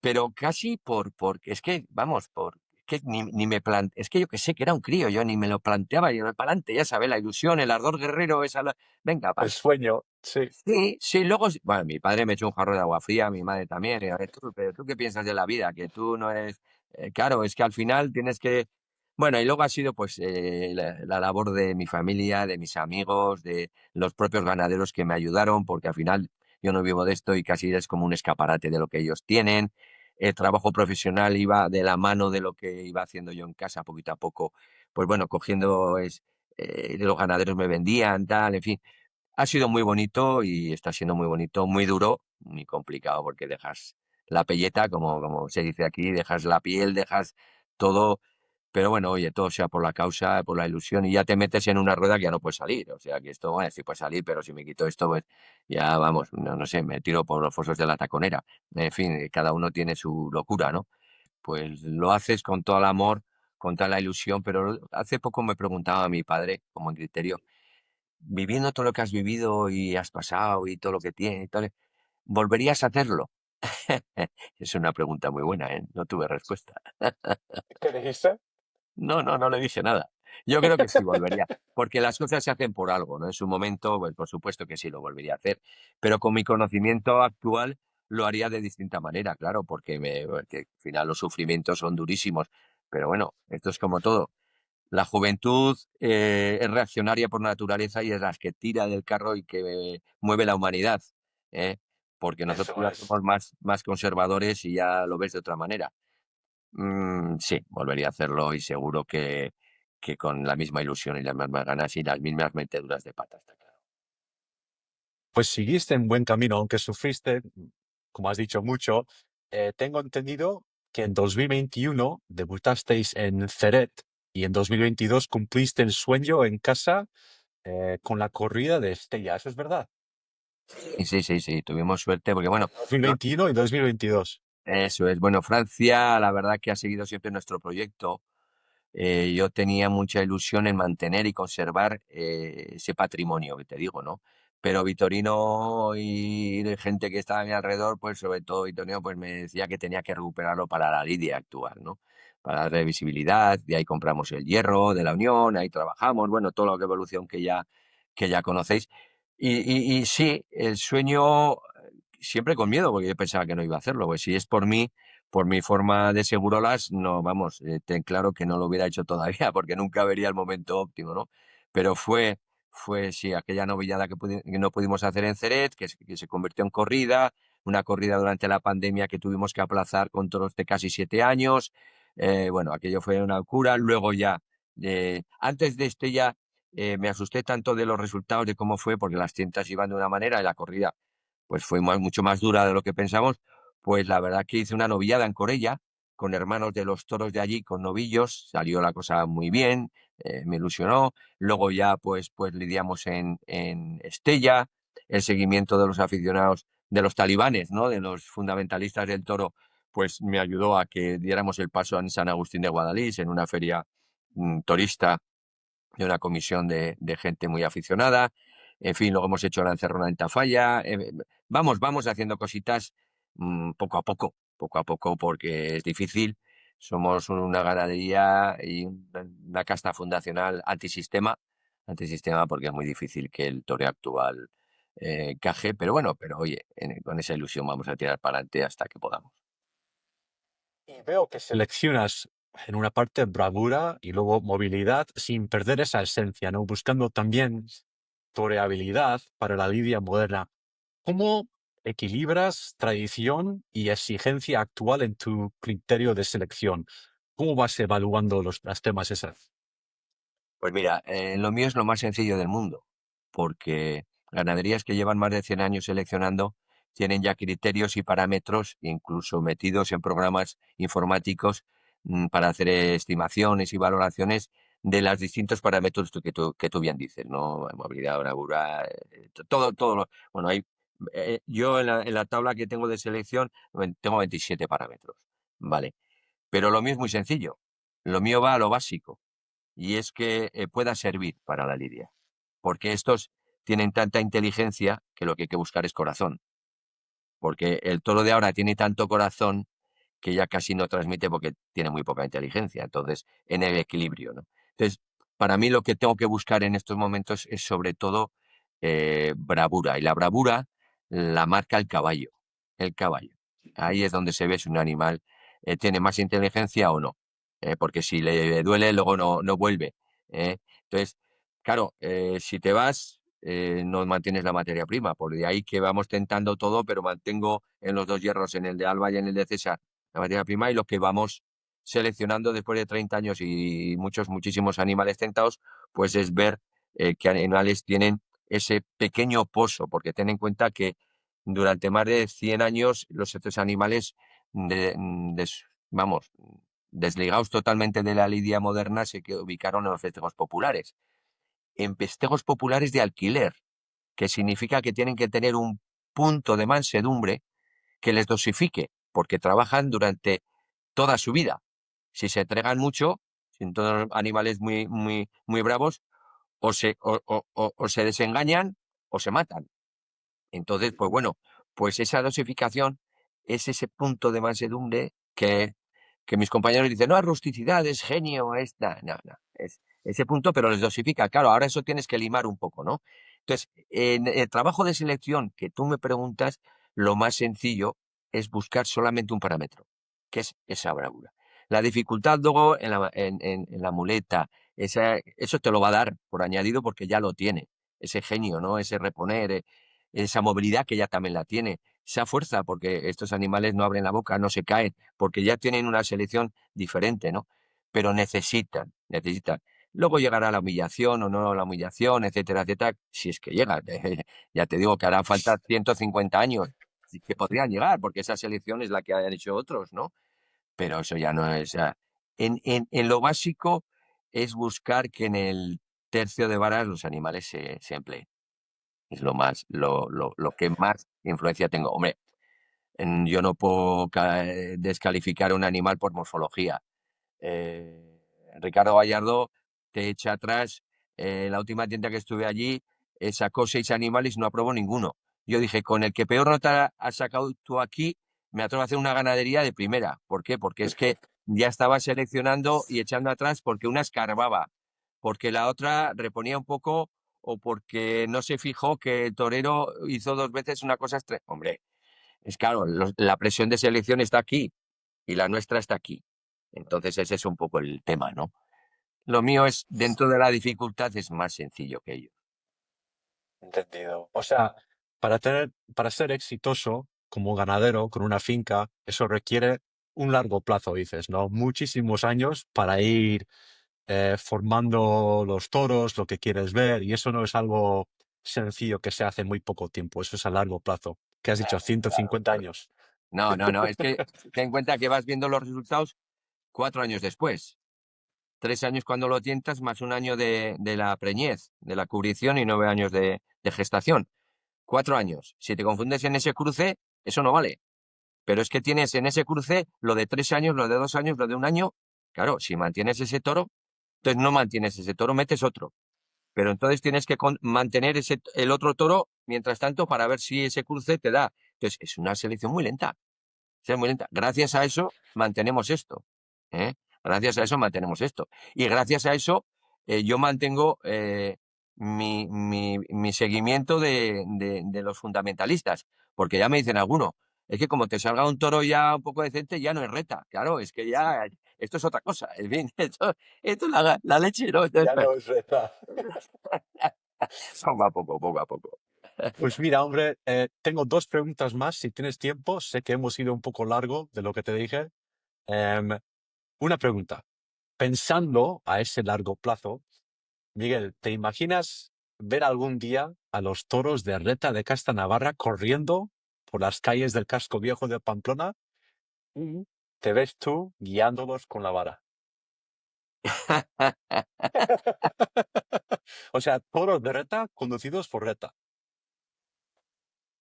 pero casi porque es que, vamos, es que ni me es que yo que sé que era un crío, yo ni me lo planteaba, yo para adelante, ya sabes, la ilusión, el ardor guerrero, venga, El sueño, sí. sí, sí, luego, bueno, mi padre me echó un jarro de agua fría, mi madre también, y a ver, pero tú qué piensas de la vida, que tú no eres, claro, es que al final tienes que, bueno, y luego ha sido pues la labor de mi familia, de mis amigos, de los propios ganaderos que me ayudaron, porque al final yo no vivo de esto y casi es como un escaparate de lo que ellos tienen. El trabajo profesional iba de la mano de lo que iba haciendo yo en casa, poquito a poco, pues bueno, los ganaderos me vendían, tal, en fin. Ha sido muy bonito y está siendo muy bonito, muy duro, muy complicado porque dejas la pelleta, como se dice aquí, dejas la piel, dejas todo, pero bueno, oye, todo sea por la causa, por la ilusión y ya te metes en una rueda que ya no puedes salir. O sea, que esto, bueno, sí puedes salir, pero si me quito esto, pues ya vamos, no sé, me tiro por los fosos de la Taconera. En fin, cada uno tiene su locura, ¿no? Pues lo haces con todo el amor, con toda la ilusión, pero hace poco me preguntaba a mi padre, como en criterio, viviendo todo lo que has vivido y has pasado y todo lo que tienes, y tal, ¿volverías a hacerlo? Es una pregunta muy buena, ¿eh? No tuve respuesta. ¿Qué dijiste? No le dije nada. Yo creo que sí volvería, porque las cosas se hacen por algo, ¿no? En su momento, pues por supuesto que sí lo volvería a hacer, pero con mi conocimiento actual lo haría de distinta manera, claro, porque al final los sufrimientos son durísimos, pero bueno, esto es como todo. La juventud es reaccionaria por naturaleza y es la que tira del carro y que mueve la humanidad, ¿eh? Porque nosotros Eso ya es. somos más conservadores y ya lo ves de otra manera. Sí, volvería a hacerlo y seguro que con la misma ilusión y las mismas ganas y las mismas meteduras de pata, está claro. Pues seguiste en buen camino, aunque sufriste, como has dicho, mucho. Tengo entendido que en 2021 debutasteis en Ceret y en 2022 cumpliste el sueño en casa con la corrida de Estella. ¿Eso es verdad? Sí, tuvimos suerte porque, bueno, no- 2021 y 2022. eso es. Bueno, Francia, la verdad que ha seguido siempre nuestro proyecto. Yo tenía mucha ilusión en mantener y conservar ese patrimonio que te digo, ¿no? Pero Vitorino y de gente que estaba a mi alrededor, pues sobre todo Vitorino, pues me decía que tenía que recuperarlo para la lidia actual, ¿no? Para darle visibilidad, de ahí compramos el hierro de la Unión, ahí trabajamos, bueno, toda la evolución que ya conocéis. Y sí, el sueño siempre con miedo, porque yo pensaba que no iba a hacerlo, pues si es por mí, por mi forma de segurolas, no, vamos, ten claro que no lo hubiera hecho todavía, porque nunca vería el momento óptimo, ¿no? Pero sí, aquella novillada que no pudimos hacer en Ceret, que se convirtió en corrida, una corrida durante la pandemia que tuvimos que aplazar con toros de casi 7 años. Bueno, aquello fue una locura. Luego ya, antes de este ya, me asusté tanto de los resultados, de cómo fue, porque las tientas iban de una manera y la corrida pues fue mucho más dura de lo que pensamos, pues la verdad que hice una novillada en Corella, con hermanos de los toros de allí, con novillos, salió la cosa muy bien, me ilusionó. Luego ya pues lidiamos en Estella, el seguimiento de los aficionados, de los talibanes, ¿no? De los fundamentalistas del toro, pues me ayudó a que diéramos el paso en San Agustín de Guadalís, en una feria torista de una comisión de gente muy aficionada. En fin, luego hemos hecho la encerrona en Tafalla. Vamos haciendo cositas poco a poco, porque es difícil. Somos una ganadería y una casta fundacional antisistema, porque es muy difícil que el toreo actual encaje. Pero bueno, pero oye, con esa ilusión vamos a tirar para adelante hasta que podamos. Y veo que seleccionas en una parte bravura y luego movilidad sin perder esa esencia, ¿no? Buscando también toreabilidad para la lidia moderna. ¿Cómo equilibras tradición y exigencia actual en tu criterio de selección? ¿Cómo vas evaluando los temas esos? Pues mira, lo mío es lo más sencillo del mundo, porque ganaderías que llevan más de 100 años seleccionando tienen ya criterios y parámetros, incluso metidos en programas informáticos, para hacer estimaciones y valoraciones de los distintos parámetros que tú bien dices, ¿no? Movilidad, bravura, todo bueno, yo en la tabla que tengo de selección tengo 27 parámetros, ¿vale? Pero lo mío es muy sencillo. Lo mío va a lo básico y es que pueda servir para la lidia, porque estos tienen tanta inteligencia que lo que hay que buscar es corazón, porque el toro de ahora tiene tanto corazón que ya casi no transmite porque tiene muy poca inteligencia, entonces en el equilibrio, ¿no? Entonces, para mí lo que tengo que buscar en estos momentos es sobre todo bravura, y la bravura la marca el caballo, el caballo. Ahí es donde se ve si un animal tiene más inteligencia o no, porque si le duele luego no vuelve, ¿eh? Entonces, claro, si te vas, no mantienes la materia prima, por de ahí que vamos tentando todo, pero mantengo en los dos hierros, en el de Alba y en el de César, la materia prima, y lo que vamos seleccionando después de 30 años y muchísimos animales tentados, pues es ver qué animales tienen ese pequeño pozo, porque ten en cuenta que durante más de 100 años estos animales, vamos, desligados totalmente de la lidia moderna, ubicaron en los festejos populares. En festejos populares de alquiler, que significa que tienen que tener un punto de mansedumbre que les dosifique, porque trabajan durante toda su vida. Si se entregan mucho, son todos animales muy bravos, o se desengañan o se matan. Entonces, pues bueno, pues esa dosificación es ese punto de mansedumbre que mis compañeros dicen, no, es rusticidad, es genio, no, es ese punto, pero les dosifica. Claro, ahora eso tienes que limar un poco, ¿no? Entonces, en el trabajo de selección que tú me preguntas, lo más sencillo es buscar solamente un parámetro, que es esa bravura. La dificultad luego en la muleta, eso te lo va a dar por añadido porque ya lo tiene, ese genio, ¿no? Ese reponer, esa movilidad que ya también la tiene, esa fuerza, porque estos animales no abren la boca, no se caen, porque ya tienen una selección diferente, ¿no? Pero necesitan. Luego llegará la humillación o no la humillación, etcétera, etcétera, si es que llega. Ya te digo que hará falta 150 años, sí que podrían llegar, porque esa selección es la que han hecho otros, ¿no? Pero eso ya no es. En lo básico es buscar que en el tercio de varas los animales se empleen. Es lo que más influencia tengo. Hombre, yo no puedo descalificar a un animal por morfología. Eh, Ricardo Gallardo te echa atrás. La última tienda que estuve allí sacó 6 animales y no aprobó ninguno. Yo dije, con el que peor nota has sacado tú aquí, me atrevo a hacer una ganadería de primera. ¿Por qué? Porque es que ya estaba seleccionando y echando atrás porque una escarbaba, porque la otra reponía un poco, o porque no se fijó que el torero hizo 2 veces una cosa Hombre, es claro, la presión de selección está aquí y la nuestra está aquí. Entonces ese es un poco el tema, ¿no? Lo mío es, dentro de la dificultad, es más sencillo que ello. Entendido. O sea, para ser exitoso como ganadero con una finca, eso requiere un largo plazo, dices, ¿no? Muchísimos años para ir formando los toros, lo que quieres ver, y eso no es algo sencillo que se hace en muy poco tiempo, eso es a largo plazo. ¿Qué has dicho? Claro, 150 claro. años. No, no, no, es que ten en cuenta que vas viendo los resultados 4 años después. 3 años cuando lo tientas, más un año de la preñez, de la cubrición y 9 años de gestación. 4 años. Si te confundes en ese cruce, eso no vale. Pero es que tienes en ese cruce lo de 3 años, lo de 2 años, lo de un año. Claro, si mantienes ese toro, entonces no mantienes ese toro, metes otro. Pero entonces tienes que mantener el otro toro mientras tanto para ver si ese cruce te da. Entonces es una selección muy lenta. Es muy lenta. Gracias a eso mantenemos esto. ¿Eh? Gracias a eso mantenemos esto. Y gracias a eso yo mantengo mi seguimiento de los fundamentalistas. Porque ya me dicen algunos, es que como te salga un toro ya un poco decente, ya no es reta. Claro, es que ya esto es otra cosa. En fin, esto es la leche, ¿no? Entonces, Ya no es verdad. poco a poco, poco a poco. Pues mira, hombre, tengo dos preguntas más, si tienes tiempo. Sé que hemos ido un poco largo de lo que te dije. Em, una pregunta. Pensando a ese largo plazo, Miguel, ¿te imaginas ver algún día a los toros de Reta de Casta Navarra corriendo por las calles del casco viejo de Pamplona y te ves tú guiándolos con la vara? O sea, toros de Reta conducidos por Reta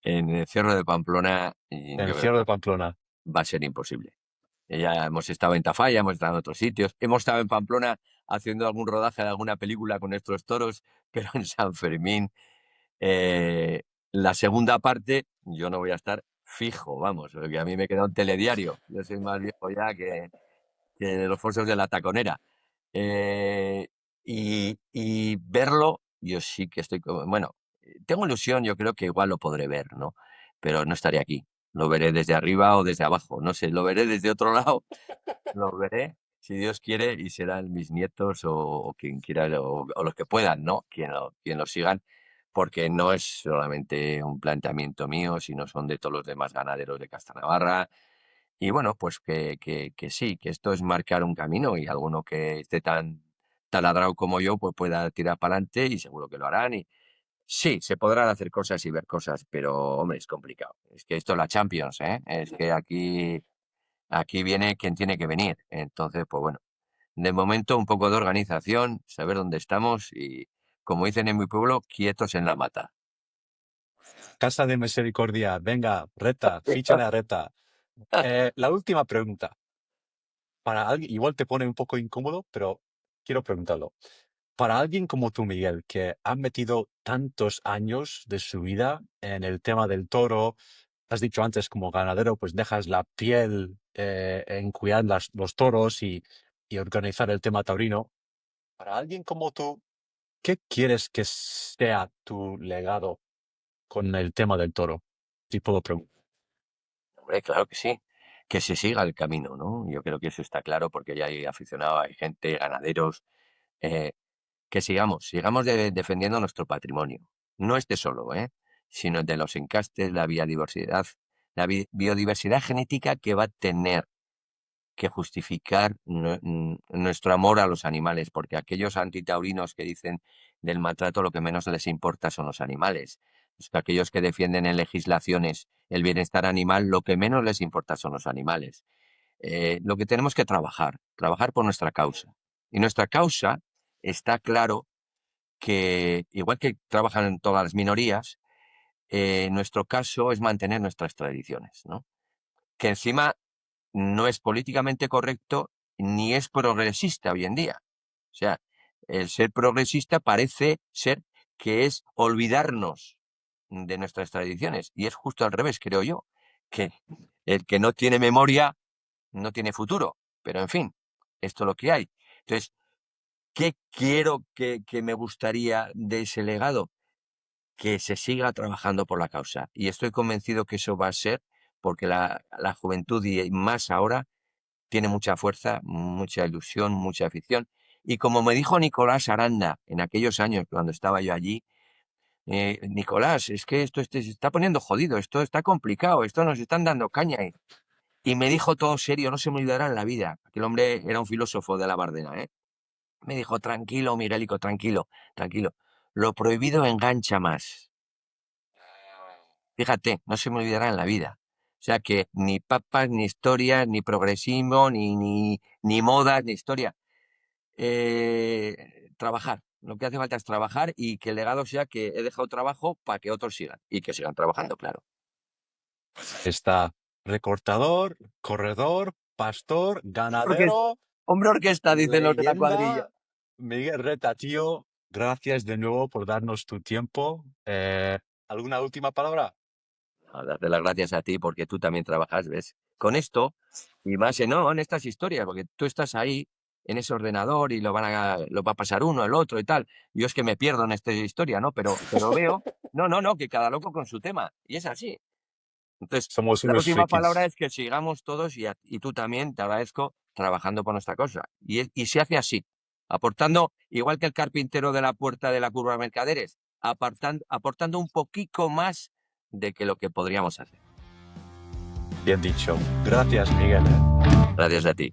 En el Cerro de Pamplona, en el yo creo Cierre que de Pamplona. va a ser imposible. Ya hemos estado en Tafalla, hemos estado en otros sitios, hemos estado en Pamplona haciendo algún rodaje de alguna película con nuestros toros, pero en San Fermín, eh, la segunda parte, yo no voy a estar fijo, vamos, porque a mí me queda un telediario. Yo soy más viejo ya que de los fosos de la Taconera. Eh, y verlo, yo sí que estoy, bueno, tengo ilusión, yo creo que igual lo podré ver, ¿no? Pero no estaré aquí. Lo veré desde arriba o desde abajo, no sé, lo veré desde otro lado, lo veré, si Dios quiere, y serán mis nietos o quien quiera, o los que puedan, ¿no? Quien lo sigan, porque no es solamente un planteamiento mío, sino son de todos los demás ganaderos de Castanavarra. Y bueno, pues que sí, que esto es marcar un camino y alguno que esté tan taladrado como yo, pues pueda tirar para adelante y seguro que lo harán. Y sí, se podrán hacer cosas y ver cosas, pero hombre, es complicado. Es que esto es la Champions, ¿eh? Es que aquí viene quien tiene que venir. Entonces, pues bueno, de momento un poco de organización, saber dónde estamos y, como dicen en mi pueblo, quietos en la mata. Casa de Misericordia, venga, Reta, fíchale a Reta. La última pregunta. Para alguien, igual te pone un poco incómodo, pero quiero preguntarlo. Para alguien como tú, Miguel, que ha metido tantos años de su vida en el tema del toro, has dicho antes como ganadero, pues dejas la piel en cuidar los toros y organizar el tema taurino. Para alguien como tú, ¿qué quieres que sea tu legado con el tema del toro? Si puedo preguntar. Hombre, claro que sí, que se siga el camino, ¿no? Yo creo que eso está claro porque ya hay aficionados, hay gente, ganaderos, eh, que sigamos defendiendo nuestro patrimonio. No este solo, sino el de los encastes, la biodiversidad, biodiversidad genética que va a tener que justificar nuestro amor a los animales, porque aquellos antitaurinos que dicen del maltrato lo que menos les importa son los animales. Es que aquellos que defienden en legislaciones el bienestar animal, lo que menos les importa son los animales. Lo que tenemos que trabajar por nuestra causa. Y nuestra causa está claro que, igual que trabajan todas las minorías, nuestro caso es mantener nuestras tradiciones, ¿no? Que encima no es políticamente correcto ni es progresista hoy en día. O sea, el ser progresista parece ser que es olvidarnos de nuestras tradiciones. Y es justo al revés, creo yo, que el que no tiene memoria no tiene futuro. Pero en fin, esto es lo que hay. Entonces, ¿qué quiero que me gustaría de ese legado? Que se siga trabajando por la causa. Y estoy convencido que eso va a ser porque la juventud y más ahora tiene mucha fuerza, mucha ilusión, mucha afición. Y como me dijo Nicolás Aranda en aquellos años cuando estaba yo allí, Nicolás, es que esto se está poniendo jodido, esto está complicado, esto nos están dando caña. Y me dijo todo serio, no se me olvidará en la vida. Aquel hombre era un filósofo de la Bardena, ¿eh? Me dijo, tranquilo, Miguelico, tranquilo, tranquilo. Lo prohibido engancha más. Fíjate, no se me olvidará en la vida. O sea que ni papas, ni historias, ni progresismo, ni modas, ni historia. Trabajar. Lo que hace falta es trabajar y que el legado sea que he dejado trabajo para que otros sigan y que sigan trabajando, claro. Está recortador, corredor, pastor, Porque ganadero, hombre orquesta, dicen los de la cuadrilla. leyenda. Miguel Reta, tío, gracias de nuevo por darnos tu tiempo. ¿Alguna última palabra? A darte las gracias a ti porque tú también trabajas, ¿ves? Con esto y más en estas historias, porque tú estás ahí en ese ordenador y lo va a pasar uno, el otro y tal. Yo es que me pierdo en esta historia, ¿no? Pero veo, no, que cada loco con su tema. Y es así. Entonces, Somos la unos última palabra frikis. es que sigamos todos y tú también, te agradezco, trabajando por nuestra cosa. Y se hace así, aportando, igual que el carpintero de la puerta de la curva de Mercaderes, aportando un poquito más de que lo que podríamos hacer. Bien dicho. Gracias, Miguel. Gracias a ti.